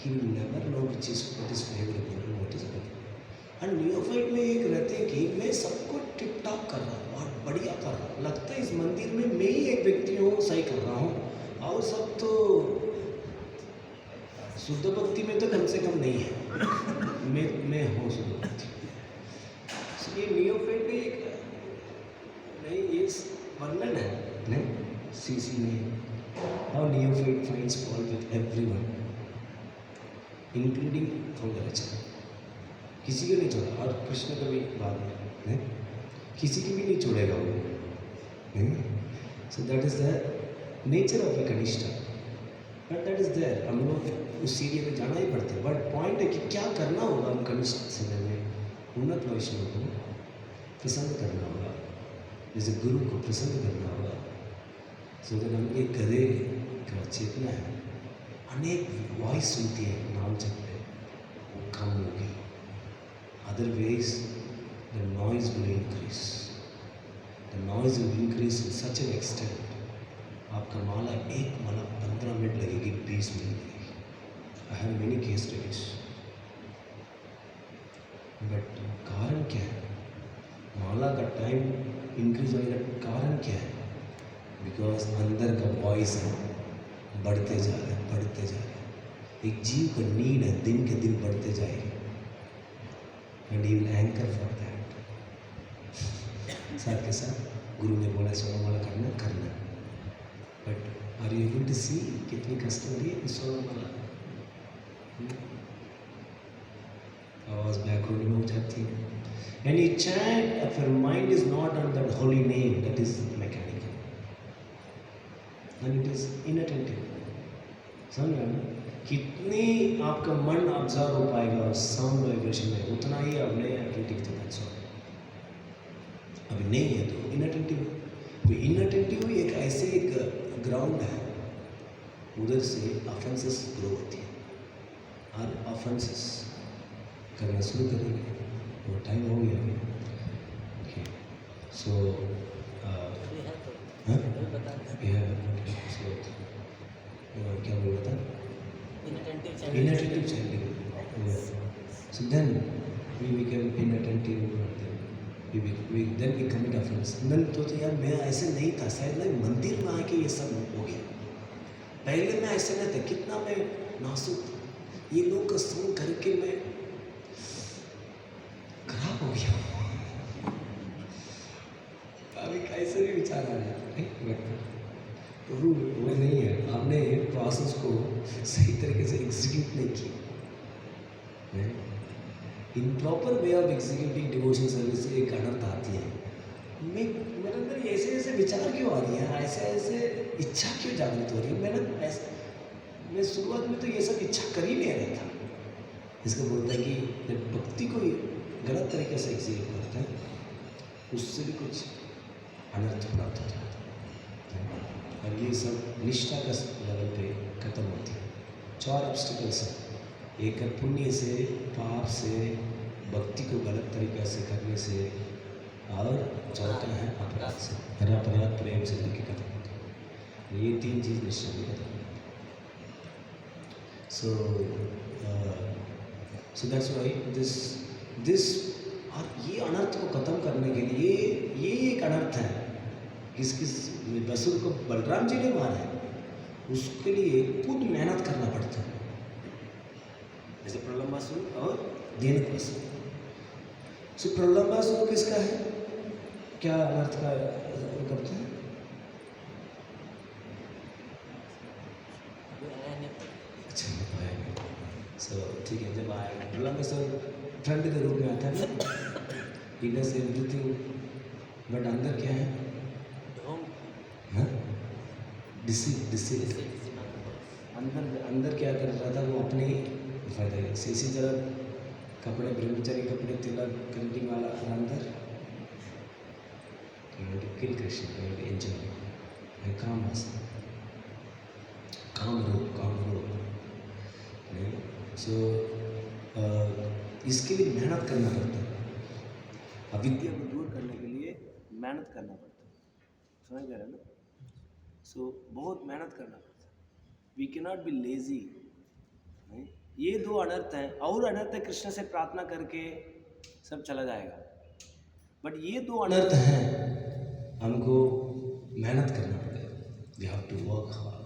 he will never know which is what is favourable and what is unfavourable. And neophyte में एक रहते हैं कि मैं सबको टिप टॉप कर रहा हूँ, बहुत बढ़िया कर रहा हूँ, लगता है इस मंदिर में मैं ही एक व्यक्ति हूँ सही कर रहा हूँ, और सब तो शुद्ध भक्ति में तो कम से कम नहीं है, मैं हूँ शुद्ध भक्ति। ये नियोफाइट में एक नहीं, ये वर्णन है नहीं, सीसी में How neophyte finds fault with everyone, including from the rich. किसी को नहीं छोड़ा, और कृष्ण कभी बात नहीं, किसी की भी नहीं छोड़ेगा वो. So that is the nature of a कनिष्ठा. But that is there. हम लोग उस सीढ़ी में जाना ही पड़ता है. बट पॉइंट है कि क्या करना होगा हम कनिष्ठ समय में उन्नत वैष्णव को प्रसन्न करना होगा, जैसे गुरु को प्रसन्न करना होगा. सो जब हम एक गधे का चेतना है, अनेक वॉइस सुनती है नाम जपते, वो कम होगी. Otherwise the noise will increase. The noise will increase in such an extent. आपका माला एक माला 15 मिनट लगेगी, 20 मिनट लगेगी. I have many case studies. But कारण क्या है? माला का टाइम इंक्रीज होने का कारण क्या है? बिकॉज अंदर का वॉइस है, बढ़ते जा रहे हैं, बढ़ते जा रहे हैं. एक जीव का नीड है, दिन के दिन बढ़ते जाएगी. And he will anchor for that. साथ के साथ गुरु ने बोला 16 माला करना. But are you able to see कितनी कष्ट हो रही है 16 माला? आवाज़ बैकग्राउंड में हो जाती है. And you chant if your mind is not on that holy name, that is mechanical. And it is inattentive. समझ रहे हो? कितनी आपका मन ऑब्जर्व हो पाएगा साउंड वाइब्रेशन में, उतना ही आपने अटेंटिव थे. अभी नहीं है तो इनअटेंटिव. तो इनअटेंटिव एक ऐसे एक ग्राउंड है, उधर से ऑफेंसेस ग्रो होती है. और ऑफेंसेस करना शुरू करेंगे. वो टाइम हो गया. ओके. सो क्या बोल रहा था? Inattentive chanting. So then we became inattentive. Then we commit offense. Then तो यार मैं ऐसे नहीं था, शायद मैं मंदिर में आके ये सब हो गया. पहले मैं ऐसे नहीं था, कितना मैं नासुक था. ये लोग का संग करके मैं खराब हो गया. अभी कैसे भी विचार आ रहा है. वो नहीं है, आपने प्रोसेस को सही तरीके से एग्जीक्यूट नहीं किया. Improper way of executing devotion service एक अनर्थ आती है. मेरे अंदर ऐसे ऐसे विचार क्यों आ रही है, ऐसे ऐसे इच्छा क्यों जागृत हो रही है. मैं शुरुआत में तो ये सब इच्छा कर ही नहीं रहा था. इसका बोलता है कि जब भक्ति को गलत तरीके से एग्जीक्यूट करता है, उससे भी कुछ अनर्थ प्राप्त हो जाता है. और ये सब निष्ठा का लेवल पे खत्म होती है. 4 ऑब्स्टिकल्स हैं. एक है पुण्य से, पाप से, भक्ति को गलत तरीके से करने से, और चौथा है अपराध से. अपराध प्रेम से लेके खत्म होता है. ये 3 चीज़ निष्ठा में खत्म होती है. सो दैट्स व्हाई दिस और ये अनर्थ को खत्म करने के लिए ये एक अनर्थ है. किस बसुर को बलराम जी ने मारा है, उसके लिए खुद मेहनत करना पड़ता है. जैसे प्रलंबासुर और धेनुकासुर. सो प्रलंबासुर किसका है, क्या अनर्थ का करता है? अच्छा, सो ठीक है. जब आए प्रलंबासुर फ्रेंड के रूप में आता है ना, ही डज एवरीथिंग, बट अंदर क्या है? डिसीव. अंदर क्या कर रहा था वो अपने फायदा है. इसी तरह कपड़े, ब्रह्मचारी कपड़े, तिलक, कंटिंग वाला अंदर किल कृष्ण एंजॉय काम रोग. सो इसके लिए मेहनत करना पड़ता है. अविद्या को दूर करने के लिए मेहनत करना पड़ता है. समझ गए ना? सो बहुत मेहनत करना पड़ता है. We can not be lazy. ये 2 अनर्थ हैं. और अनर्थ है कृष्ण से प्रार्थना करके सब चला जाएगा. बट ये 2 अनर्थ हैं, हमको मेहनत करना पड़ेगा. We have to work hard.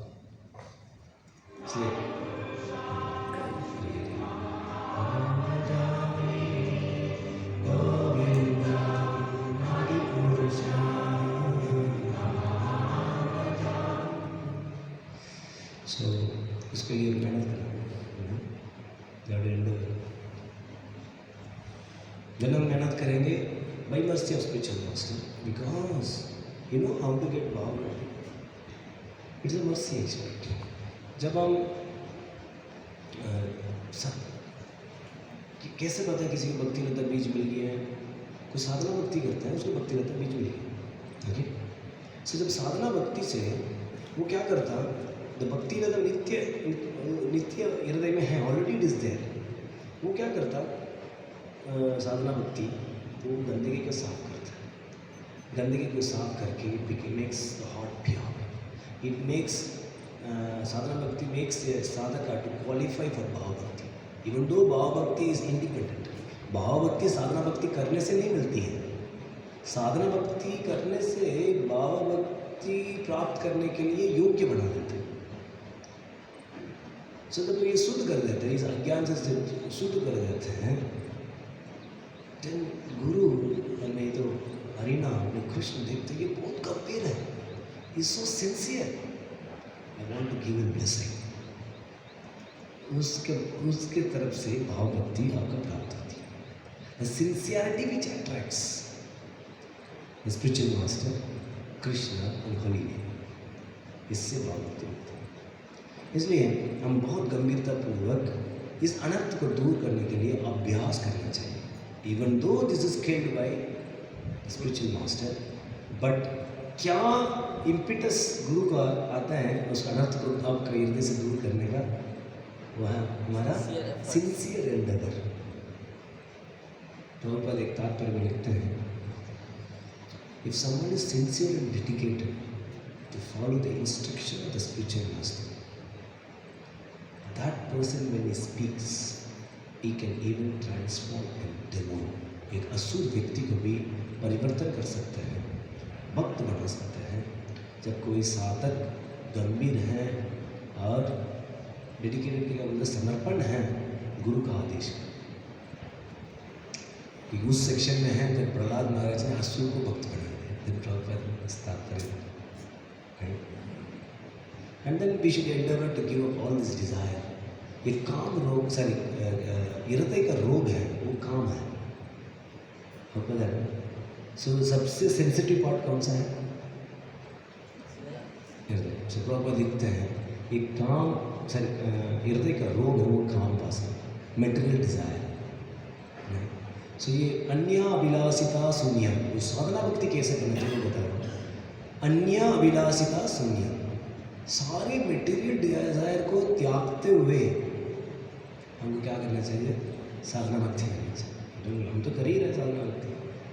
इसलिए उसके लिए मेहनत करना। जब हम मेहनत करेंगे by mercy of spiritual master, because you know how to get भाव, इट्स अ मर्सी एक्सपेक्ट। जब हम कैसे पता है किसी को भक्ति लता बीज मिल गया है? कोई साधना भक्ति करता है, उसको भक्ति लता बीज मिल गया। ओके, सो जब साधना भक्ति से वो क्या करता, द भक्ति लता नित्य नित्य हृदय में है, ऑलरेडी इट इज देयर। वो क्या करता, साधना भक्ति वो गंदगी को साफ करता है। गंदगी को साफ करके it makes the heart pure. It makes sadhana bhakti makes sadhaka to qualify for bhava bhakti. Even though भाव भक्ति इज इंडिपेंडेंट। भाव भक्ति साधना भक्ति करने से नहीं मिलती है। साधना भक्ति करने से भाव भक्ति प्राप्त करने के लिए योग्य बना देते हैं। सो तो ये शुद्ध कर देते हैं, इस अज्ञान से शुद्ध कर देते हैं। देन गुरु में तो हरिनाम में कृष्ण देखते ये बहुत गंभीर है, is so sincere, I want to give him blessing. उसके तरफ से भाव भक्ति आपको प्राप्त होती है। The sincerity which attracts the spiritual master Krishna and holy name, इससे भाव भक्ति होती है। इसलिए हम बहुत गंभीरतापूर्वक इस अनर्थ को दूर करने के लिए अभ्यास करना चाहिए। Even though this is called by spiritual master, but क्या इम्पिटस गुरु का आता है उस अनर्थ को आपका हृदय से दूर करने का? वो है हमारा सिंसियर एंडेवर। प्रभुपाद एक तात्पर्य में लिखते हैं, if someone is sincere and dedicated to follow the instruction of the spiritual master, that person when he speaks he can even transform and demon। एक असुर व्यक्ति को भी परिवर्तन कर सकते हैं, भक्त बना सकते हैं। जब कोई साधक गंभीर है और डेडिकेटेड के अंदर समर्पण है गुरु का आदेश का। उस सेक्शन में है जब प्रहलाद महाराज ने असुर को भक्त बना दिया, and then we should endeavour to give up all this desire. ये काम रोग, सॉरी हृदय का रोग है, वो काम है। सो सबसे सेंसिटिव पार्ट कौन सा है? हृदय। सो प्रभुपाद लिखते हैं ये काम, सॉरी हृदय का रोग है, वो काम वासना, मेटेरियल डिजायर। सो ये अन्य अभिलाषिता शून्य, वो साधना भक्ति कैसे करना चाहिए बता रहा हूँ। अन्य अभिलाषिता शून्य, सारे मेटेरियल डिजायर को त्यागते हुए हमको क्या करना चाहिए? साधना भक्ति करनी चाहिए। हम तो कर ही रहे साधना भक्ति।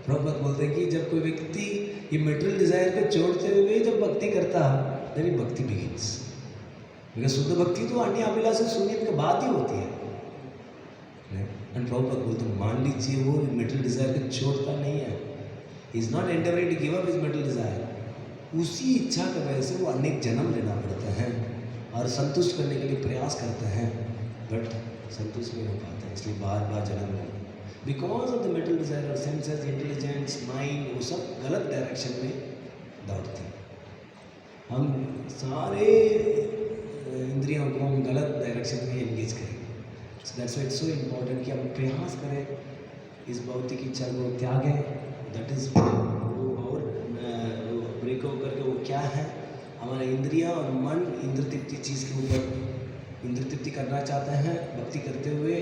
प्रभुपाद बोलते हैं कि जब कोई व्यक्ति ये मेटेरियल डिजायर को छोड़ते हुए जब भक्ति करता है, देन भक्ति बिगिंस। क्योंकि शुद्ध भक्ति तो अन्य अभिलाषा शून्य के बाद ही होती है। एंड प्रभुपाद बोलते हैं मान लीजिए वो मेटेरियल डिजायर को छोड़ता नहीं है, is not endeavouring to give up his material desire, उसी इच्छा की वजह से वो अनेक जन्म लेना पड़ता है और संतुष्ट करने के लिए प्रयास करते हैं, बट संतुष्ट नहीं हो पाते, इसलिए बार बार जन्म लेना। Because of the material desire और सेंसेस, इंटेलिजेंस, माइंड, वो सब गलत डायरेक्शन में दौड़ते हैं। हम सारे इंद्रियों को हम गलत डायरेक्शन में एंगेज करेंगे। सो that's why it's so important कि हम प्रयास करें, इस भौतिक इच्छा को त्यागें। दैट इज और ब्रेक होकर के वो क्या है, हमारा इंद्रिया और मन इंद्र तृप्ति चीज़ के ऊपर इंद्र तृप्ति करना चाहते हैं भक्ति करते हुए,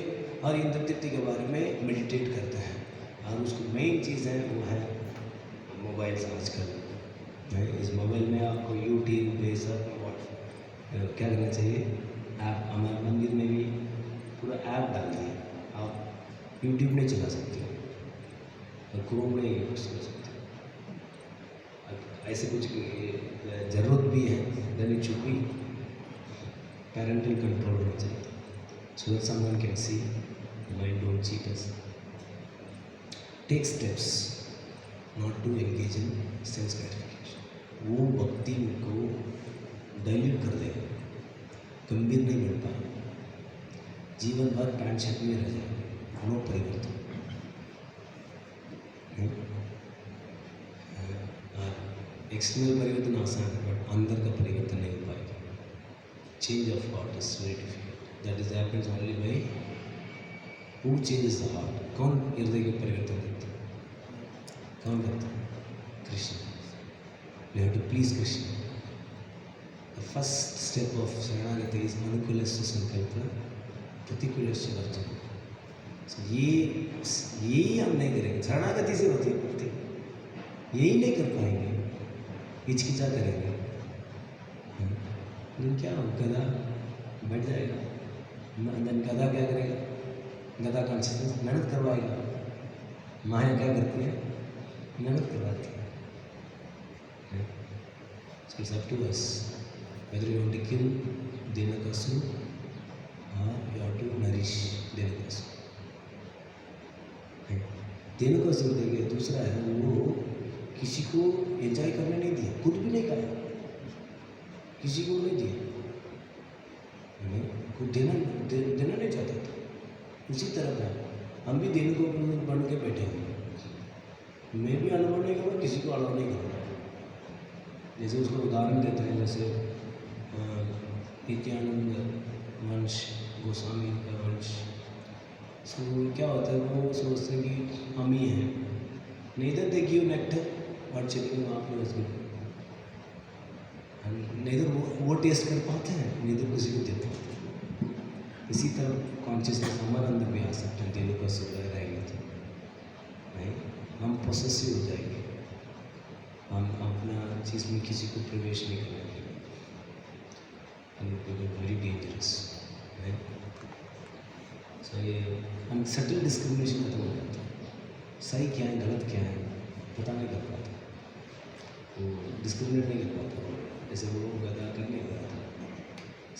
और इंद्र तृप्ति के बारे में मेडिटेट करते हैं। और उसकी मेन चीज़ है वो है मोबाइल। आजकल इस मोबाइल में आपको यूट्यूब पे सब क्या करना चाहिए, ऐप, हमारे मंदिर में भी पूरा ऐप डाल दिया, आप यूट्यूब नहीं चला सकते हो और क्रोम नहीं यूज कर सकते। ऐसे कुछ ज़रूरत भी है, then it should be parental control होना चाहिए, so that someone can see mind don't cheat us. Take steps not to engage in sense gratification. वो भक्ति को डाइल्यूट कर देगा, गंभीर नहीं मिल पाए, जीवन भर पैंट शर्ट में रह जाए, नो परिवर्तन। एक्सटर्नल परिवर्तन आसान है, बट अंदर का परिवर्तन नहीं हो पाएगा। change of heart is very difficult. That is happens only by who changes the heart. कौन हृदय को परिवर्तन करता है? कौन करता है? Krishna. We have to please Krishna. The first step of शरणागति is अनुकूलस्य संकल्प प्रतिकूलस्य वर्जनम. So यही हम नहीं करेंगे. शरणागति से होती है मुक्ति. यही नहीं कर पाएंगे, हिचकिचा करेंगे. लेकिन क्या गधा बैठ जाएगा. गधा क्या करेगा? गधा कॉन्शियसनेस मेहनत करवाएगा. माया क्या करती है? मेहनत करवाती है. So it's up to us whether you want to kill Denakasu or you have to nourish Denakasu. Denakasu देखिए दूसरा है, वो किसी को एंजॉय करने नहीं दिया, खुद भी नहीं खाया, किसी को नहीं दिया, खुद देना नहीं चाहता था. उसी तरह का हम भी देने को बन के बैठे हुए. मैं भी अलाउ नहीं करूँगा, किसी को अलाउ नहीं करूँगा. जैसे उसको उदाहरण देते हैं, जैसे नित्यानंद वंश, गोस्वामी का वंश. सो क्या होता है, वो सोचते हैं कि हम ही हैं. neither they give nectar or children afterwards good. neither वो टेस्ट कर पाते हैं, neither किसी को दे पाते हैं. इसी तरह कॉन्शियसनेस हमारे अंदर भी आ सकते हैं. दिलों का सुधार रहेंगे तो नहीं, हम पोसेसिव हो जाएंगे. हम अपना चीज़ में किसी को प्रवेश नहीं करेंगे. वेरी डेंजरस है. सो ये हम सटल डिस्क्रिमिनेशन खत्म हो जाता है. सही क्या है, गलत क्या है पता नहीं कर पाता, वो डिस्क्रिमिनेट नहीं कर पाता. जैसे वो गदा कर नहीं पा रहा था,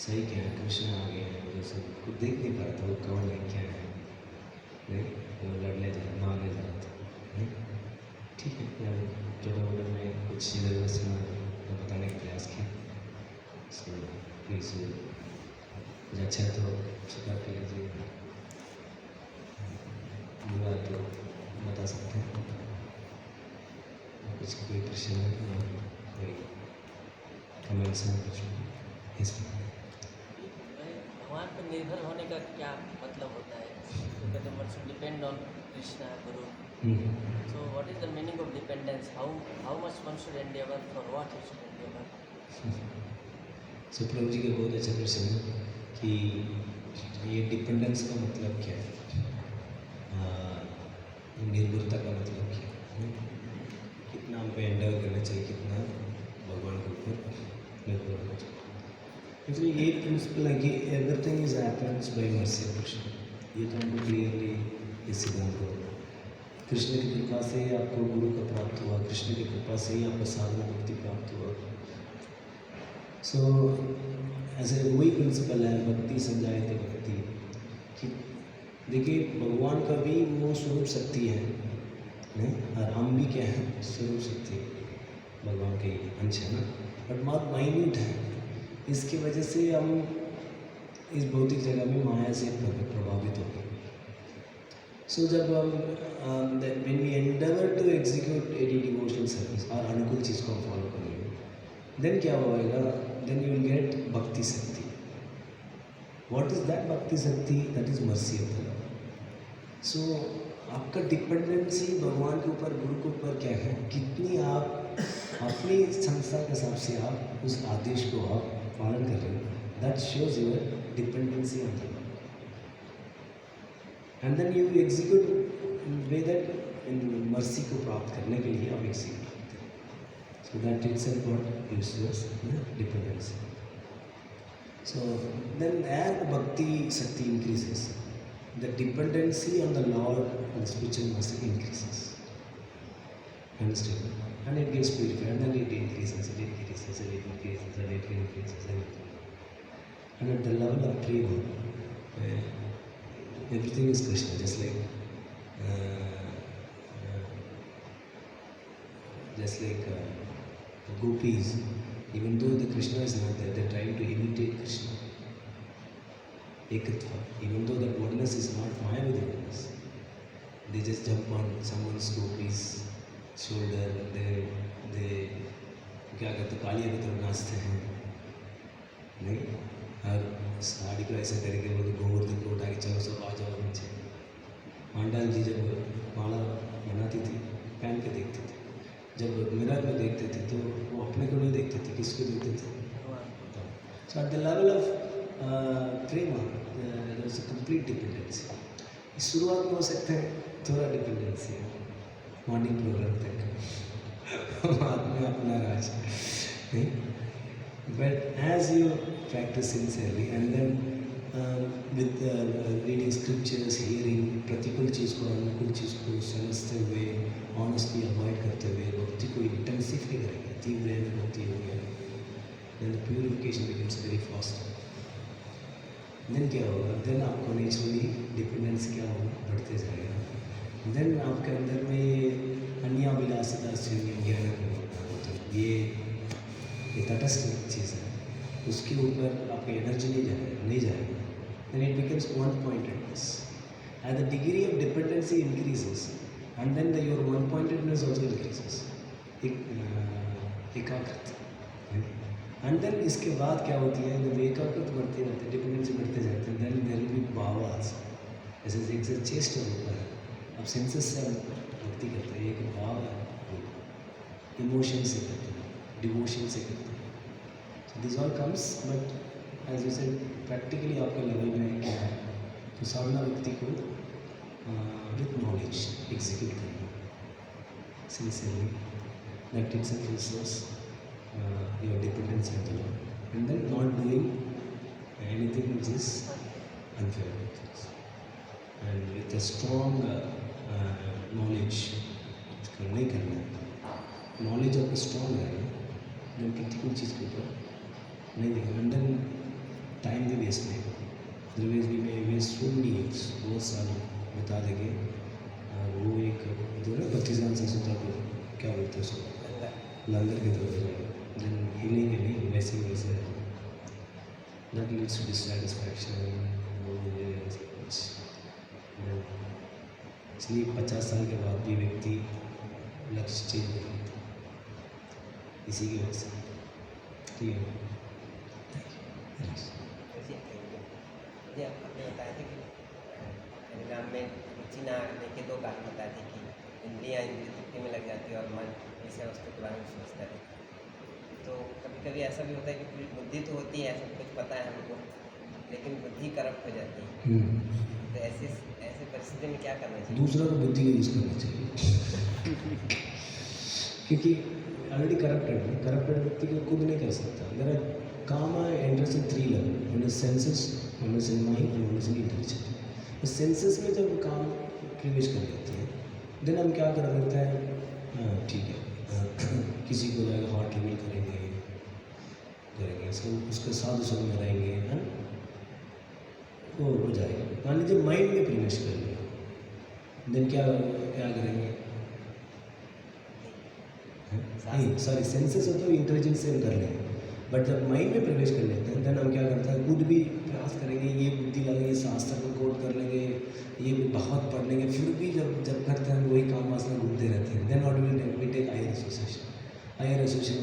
सही क्या है, कृष्ण आ गए हैं, जैसे कुछ देख नहीं पा रहा था वो कौन है क्या है. नहीं, वो लड़ने जा रहा, मारने जा रहा था. नहीं, ठीक है, छोटा मोटा में कुछ चीज़ें सुना बताने का प्रयास किया. सो प्लीज़ कुछ अच्छा है तो स्वीकार कर लीजिए, बुरा तो बता सकते हैं. कुछ कोई प्रश्न है, कोई कमेंट्स हैं कुछ इसमें? भगवान पर निर्भर होने का क्या मतलब होता है? कहते हैं must depend on Krishna Guru. So what is the meaning of dependence? How much one should endeavor, for what he should endeavor? सो प्रभु जी का बहुत अच्छा प्रश्न है कि ये डिपेंडेंस का मतलब क्या है, निर्भरता का मतलब क्या है, कितना हमको एंडेवर करना चाहिए, कितना भगवान के ऊपर निर्भर होना चाहिए. इसलिए ये प्रिंसिपल है कि everything is happens by mercy of Krishna. ये तो हमको क्लियरली इस सिद्धांत को, कृष्ण की कृपा से ही आपको गुरु का प्राप्त हुआ, कृष्ण की कृपा से ही आपको साधना भक्ति प्राप्त हुआ. सो ऐसे वही प्रिंसिपल है, भक्ति समझाए भक्ति कि देखिए भगवान का भी वो स्वरूप शक्ति है नहीं, और हम भी क्या है, स्वरूप शक्ति भगवान के अंश है ना, बट बहुत माइन्यूट है. इसकी वजह से हम इस भौतिक जगह में माया से प्रभावित हो गए. सो जब हम when we endeavour to execute any devotional service और अनुकूल चीज़ को हम फॉलो करेंगे, देन क्या होएगा, देन यू विल गेट भक्ति शक्ति. What is that bhakti shakti? That is mercy of the Lord. So आपका डिपेंडेंसी भगवान के ऊपर, गुरु के ऊपर क्या है, कितनी आप अपनी संस्था के हिसाब से आप उस आदेश को आप पालन कर रहे हो. That shows your dependency on the lord. And then you execute way that in mercy को प्राप्त करने के लिए आप एग्जीक्यूट करते हैं. So that itself what gives us dependency. So then as the bhakti shakti increases, the dependency on the Lord and the spiritual mercy increases. Understand? And it gets purified, and then it increases, and it increases, and it increases, and it increases, and at the level of prema, everything is Krishna, just like gopis, even though the Krishna is not there, they're trying to imitate Krishna. Ekatva, even though that oneness is not Maya with oneness, they just jump on someone's gopi's shoulder, they क्या करते, कालिया की तरफ नाचते हैं नहीं, हर साड़ी को ऐसे करके बोले गोवर्धन को उठा के चलो सब आ जाओ नीचे। पांडाल जी जब माला बनाती थी पहन के देखते थे, जब मिरर में देखते थे तो वो अपने को नहीं देखते थे, किसको देखते थे? So at the level of prema there is a complete dependency. शुरुआत में हो सकता है थोड़ा डिपेंडेंसी है, मॉर्निंग प्रोग्राम तक बाद में अपना राज। But as you practice sincerely and then with reading scriptures, hearing प्रतिकूल चीज़ को अनुकूल चीज़ को समझते हुए ऑनेस्टली अवॉइड करते हुए भक्ति को इंटेंसिफाई करेंगे, तीव्र भक्ति हो गया, then the purification becomes very fast. then क्या होगा? then आपको नेचुरली डिपेंडेंस क्या होगा? बढ़ते जाएगा। then आपके अंदर में अन्याभिलाषिता से ज्ञान होता है, ये तटस्थ चीज़ है, उसके ऊपर आपकी एनर्जी नहीं जाएगा। then it becomes one-pointedness. As the degree of dependency increases and then your one-pointedness also increases. एकाग्रता। and then इसके बाद क्या होती है? जब एकाग्रता बढ़ते रहते, डिपेंडेंसी बढ़ते जाते हैं, then there will be भावास, ऐसे एक से चेस्ट होता है, अब सेंसेस से हम भक्ति करते हैं, एक भाव है, इमोशन से करते हैं, डिवोशन से करते हैं। so this all comes, but as you said practically आपके लेवल में क्या है? तो साधना व्यक्ति को with knowledge execute करना sincerely, that itself is your dependence on the Lord, and then not doing anything which is unfair, and with a strong knowledge नहीं करना, knowledge आपका strong है, then प्रतिकूल चीज़ के ऊपर नहीं देखना, and then time भी वेस्ट नहीं, otherwise we may waste so many years, बहुत साल बता देंगे। वो एक जो ना 25 से सुधा को क्या बोलते हैं उसको, लंगर के तरफ जाएगा, then healing के लिए वैसे that leads to dissatisfaction, इसलिए 50 साल के बाद भी व्यक्ति लक्ष्य चेंज नहीं करता, इसी की वजह से। ठीक है, आपने बताया था कि परिणाम में रुचि ना आने के 2 कारण बताए थे कि इंद्रियाँ इंद्रिय तृप्ति में लग जाती है और मन इस वस्तु के बारे में सोचता है। तो कभी कभी ऐसा भी होता है कि पूरी बुद्धि तो होती है, सब कुछ पता है हमको, लेकिन बुद्धि करप्ट हो जाती है। तो ऐसे परिस्थिति में क्या करना चाहिए? दूसरा को बुद्धि का यूज़ करना चाहिए क्योंकि ऑलरेडी करप्टेड व्यक्ति को खुद नहीं कर सकता। अगर काम enters in 3 level, one is senses, one is in mind and one is in intelligence. तो सेंसेस में जब काम प्रवेश कर लेते हैं, देन हम क्या कर देते हैं? ठीक है, किसी को जाएगा हार्ट रिवील करेंगे उसके साथ उस में रहेंगे, है वो हो जाएगा। मान लीजिए माइंड में प्रवेश कर लिया, देन क्या करेंगे? नहीं सॉरी, सेंसेस होते हैं इंटेलिजेंस से कर लेंगे, बट जब माइंड में प्रवेश कर लेते हैं देन हम क्या करते हैं? खुद भी प्रयास करेंगे, ये बुद्धि लगेगी, शास्त्र को कोट कर लेंगे, ये बहुत पढ़ लेंगे, फिर भी जब करते हैं वही काम वासना घूमते रहते हैं। Then what will take higher association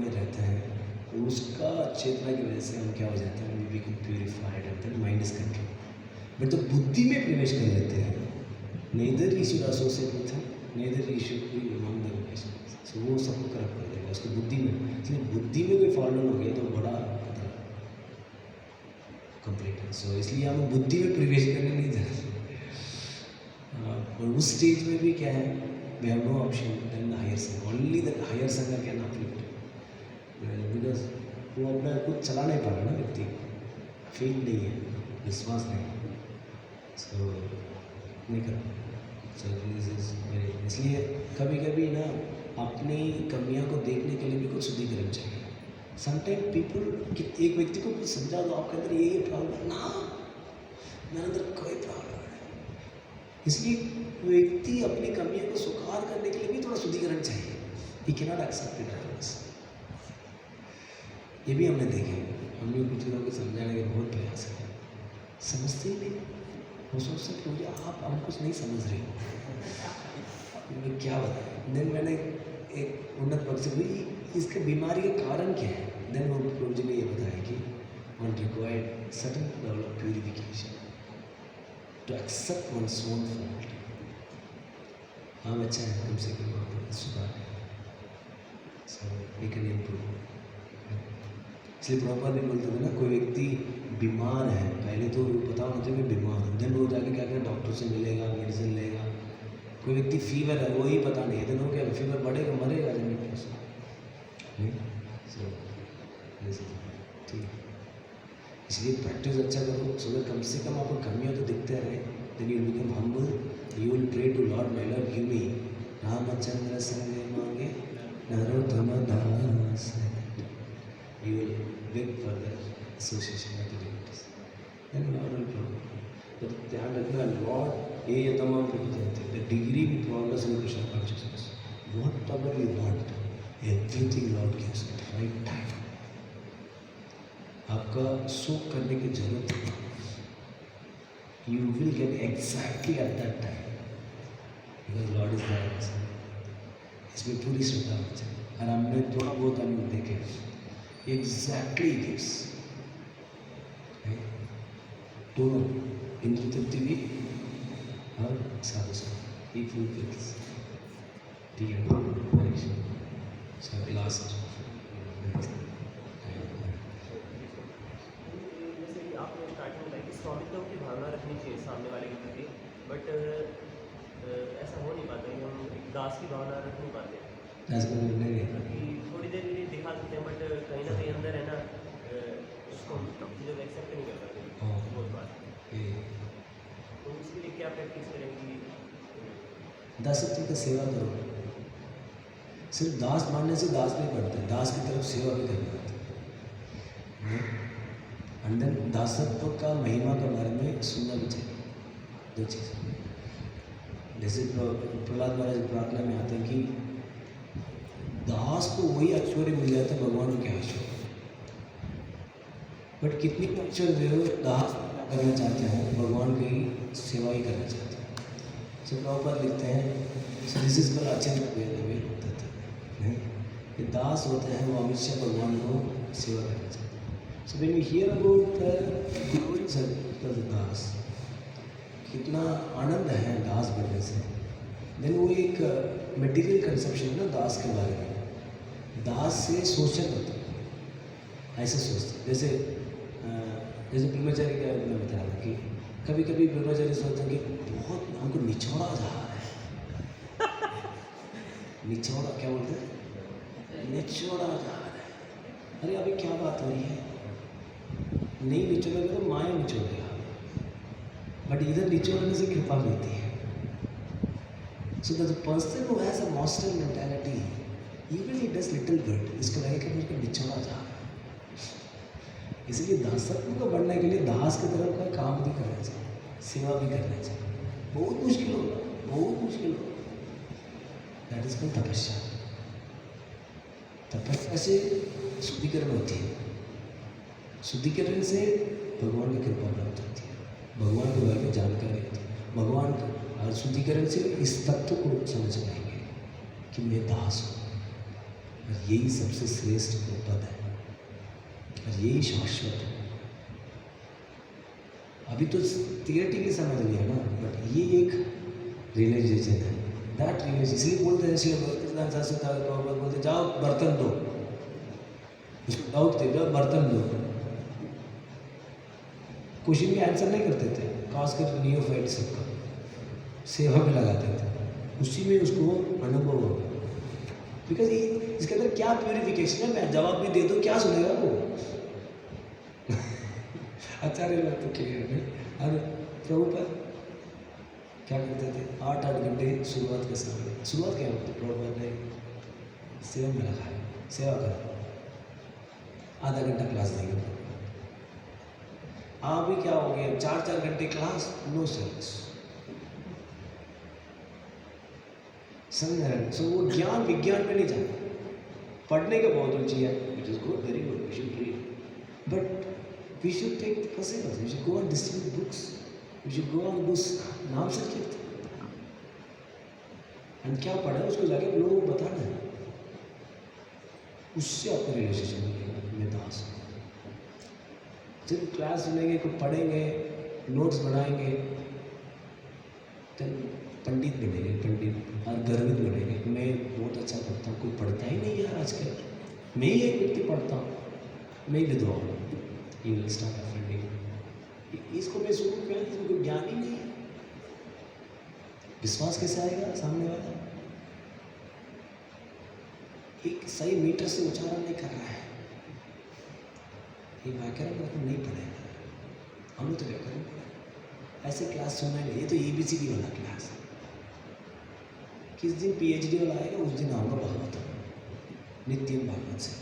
में रहते हैं, उसका चेतना की वजह से हम क्या हो जाते हैं? We become purified and then mind is control. But जब बुद्धि में प्रवेश कर लेते हैं, neither you should associate with him, neither you should be among the relation, so वो सबको करप्ट कर देगा उसको बुद्धि में। इसलिए बुद्धि में कोई फॉलन हो गया तो बड़ा कंप्लीट है। सो इसलिए हम बुद्धि में प्रवेश करने नहीं जा रहे। और उस स्टेज में भी क्या है? We have no option then the higher संग, ओनली द हायर संग कैन अपलिफ्ट, बिकॉज वो अपना कुछ चला नहीं पा रहा ना, व्यक्ति फेथ नहीं है, विश्वास नहीं है, सो नहीं कर। इसलिए कभी कभी ना अपनी कमियां को देखने के लिए भी कुछ शुद्धिकरण चाहिए। समटाइम पीपल, एक व्यक्ति को कुछ समझा दो आपके अंदर ये प्रॉब्लम ना, मेरे अंदर कोई प्रॉब्लम है। इसलिए व्यक्ति अपनी कमियों को स्वीकार करने के लिए भी थोड़ा शुद्धिकरण चाहिए। He can not accept it. ये भी हमने देखे, हमने कुछ लोगों को समझाने का बहुत प्रयास किया, समझते ही नहीं। वो सोचते कि आप हम कुछ नहीं समझ रहे हो, मैं क्या बताया। देन मैंने एक उन्नत पक्ष से भाई इसके बीमारी का कारण क्या है, देन वो प्रभु जी ने ये बताया कि one required certain level of purification to accept one's own fault. हाँ अच्छा है, कम से कम वहाँ पर सुधार है, so we can improve. इसलिए प्रॉपर नहीं बोलते थे ना, कोई व्यक्ति बीमार है, पहले तो पता होना चाहिए कि बीमार है, देन वो जाके क्या करें, डॉक्टर से मिलेगा, मेडिसिन लेगा. कोई व्यक्ति फीवर है, वही पता नहीं है, देन वो क्या फीवर बढ़ेगा, मरेगा जमीन पर. सो ठीक, इसलिए प्रैक्टिस अच्छा करो, सो दैट कम से कम आपको कमियाँ तो दिखते रहे. Then you will become humble, you will pray to lord, my lord give me Ramchandra संग मांगे नरोत्तम दास. You will beg for the association with the devotees. Then Lord will provide. But ध्यान रखना, Lord ये तमाम प्रकृति है. The degree we progress in Krishna consciousness, whatever we want, everything Lord gives at the right time. आपका सुख करने की जरूरत नहीं. You will get exactly at that time because Lord is there. इसमें पूरी श्रद्धा होनी चाहिए. और हमने थोड़ा बहुत अनुभव देखे, exactly this. दोनों इंद्र तृप्ति भी और साधु संग equal things. ठीक है, so last. जैसे कि आपने स्टार्टिंग में कि स्वामित्व की भावना रखनी चाहिए सामने वाले के प्रति, बट ऐसा हो नहीं पाता कि हम एक दास की भावना रख नहीं पाते. कि थोड़ी देर के लिए दिखा सकते हैं, बट कहीं ना कहीं अंदर है ना, उसको चीज़ों को एक्सेप्ट नहीं कर पाते. बहुत बात. तो उसके लिए क्या प्रैक्टिस करेंगी? दासत्व की सेवा करो. सिर्फ दास मानने से दास नहीं बनते, दास की तरफ सेवा भी करनी होती है. एंड देन दासत्व का महिमा के बारे में सुनना भी चाहिए. दो चीज़, जैसे प्रहलाद महाराज प्रार्थना में आते हैं कि दास को वही ऐश्वर्य मिल जाता है भगवान के ऐश्वर्य. बट कितनी ऐश्वर्य हो, दास करना चाहते हैं, भगवान की सेवा ही करना चाहते हैं. सो प्रभुपाद लिखते हैं, सो दिस इज कॉल्ड आचरण नहीं, कि दास होते हैं वो हमेशा भगवान को सेवा करना चाहते हैं. So when we hear about the glories of the das, कितना आनंद है दास बनने से. देन वो एक मटेरियल कंसेप्शन है ना दास के बारे में. दास से शोषण होता है, ऐसे सोचते हैं. जैसे ब्रह्मचारी का मैं बता रहा था कि कभी कभी ब्रह्मचारी सोचते हैं कि बहुत हमको निचोड़ा जा रहा है. निचोड़ा क्या बोलते हैं? निचोड़ा जा रहा है. अरे अभी क्या बात हो रही है? नहीं निचोड़ेगा तो माया निचोड़ेगा, बट इधर निचोड़ने से कृपा मिलती है. So the person who has a master mentality, even he does little good, इसको लगेगा कि मेरे को निचोड़ा जा रहा है. इसलिए दासत्व को बढ़ने के लिए दास की तरफ का काम भी करना चाहिए, सेवा भी करना चाहिए. बहुत मुश्किल होगा, बहुत मुश्किल होगा. दैट इज कॉल्ड तपस्या. तपस्या से शुद्धिकरण होती है, शुद्धिकरण से भगवान की कृपा प्राप्त होती है, भगवान के बारे में जानकारी होती है. भगवान और शुद्धिकरण से इस तत्व को समझ पाएंगे कि मैं दास हूँ, और यही सबसे श्रेष्ठ पद है, और यही शाश्वत है. अभी तो थियरेटिकली समझ लिया ना, बट ये एक रियलाइजेशन है. दैट रियलाइजेशन इसलिए बोलते हैं, इसलिए बोलते जाओ बर्तन दो, उसको डाउट थे, जाओ बर्तन दो. क्वेश्चन के आंसर नहीं करते थे, खासकर नियोफाइट सबका सेवा में लगाते थे, उसी में उसको अनुभव होगा. बिकॉज इसके अंदर क्या प्योरिफिकेशन है, मैं जवाब भी दे दूँ क्या सुनेगा वो. आचार्य बात तो क्लियर है. और प्रभुपाद क्या करते थे, 8-8 घंटे शुरुआत के समय, शुरुआत क्या होती, प्रभुपाद ने सेवा में लगाया, सेवा करो, आधा घंटा क्लास देंगे. आप भी क्या हो गया, 4-4 घंटे क्लास, नो सर्विस. समझ. सो वो ज्ञान विज्ञान में नहीं जाता. पढ़ने का बहुत रुचि है, it is good, very good, we should read, but we should take percentage, we should go on distribute books, we should go on books, नाम संकीर्तन. एंड क्या पढ़ा है उसको जाके लोगों को बताना है, उससे आपका रिलेशनशिप में दास. सिर्फ क्लास सुनेंगे, कुछ पढ़ेंगे, नोट्स बनाएंगे, तो पंडित बनेंगे, पंडित और गर्वित बनेंगे। मैं बहुत अच्छा पढ़ता हूँ, कोई पढ़ता ही नहीं यार आजकल, मैं ही एक व्यक्ति पढ़ता हूँ, मैं ही विधवा हूँ। You will start offending. इसको मैं सुनूँ क्या? इसको कोई ज्ञान ही नहीं है। विश्वास कैसे आएगा सामने वाला? एक सही मीटर से उच्चारण नहीं कर रहा है, ये व्याकरण मतलब नहीं पढ़ेगा। हम लोग तो व्याकरण पढ़े, ऐसे क्लास सुनाएंगे। ये तो ABCD वाला क्लास है। किस दिन PhD वाला आएगा उस दिन आऊँगा भागवत, नित्य भागवत से।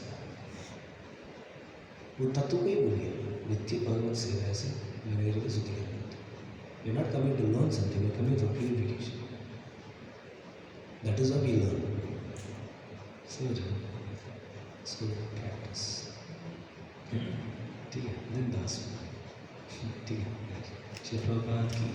वो तत्व को ही बोलिए, नित्य भागवत से ऐसे मेरे को सुधी करना। We're not coming to learn something, we're coming for purification. That is what we learn. समझ रहे हो? So practice. ठीक है, दिन दास। ठीक है, श्री प्रभुपाद की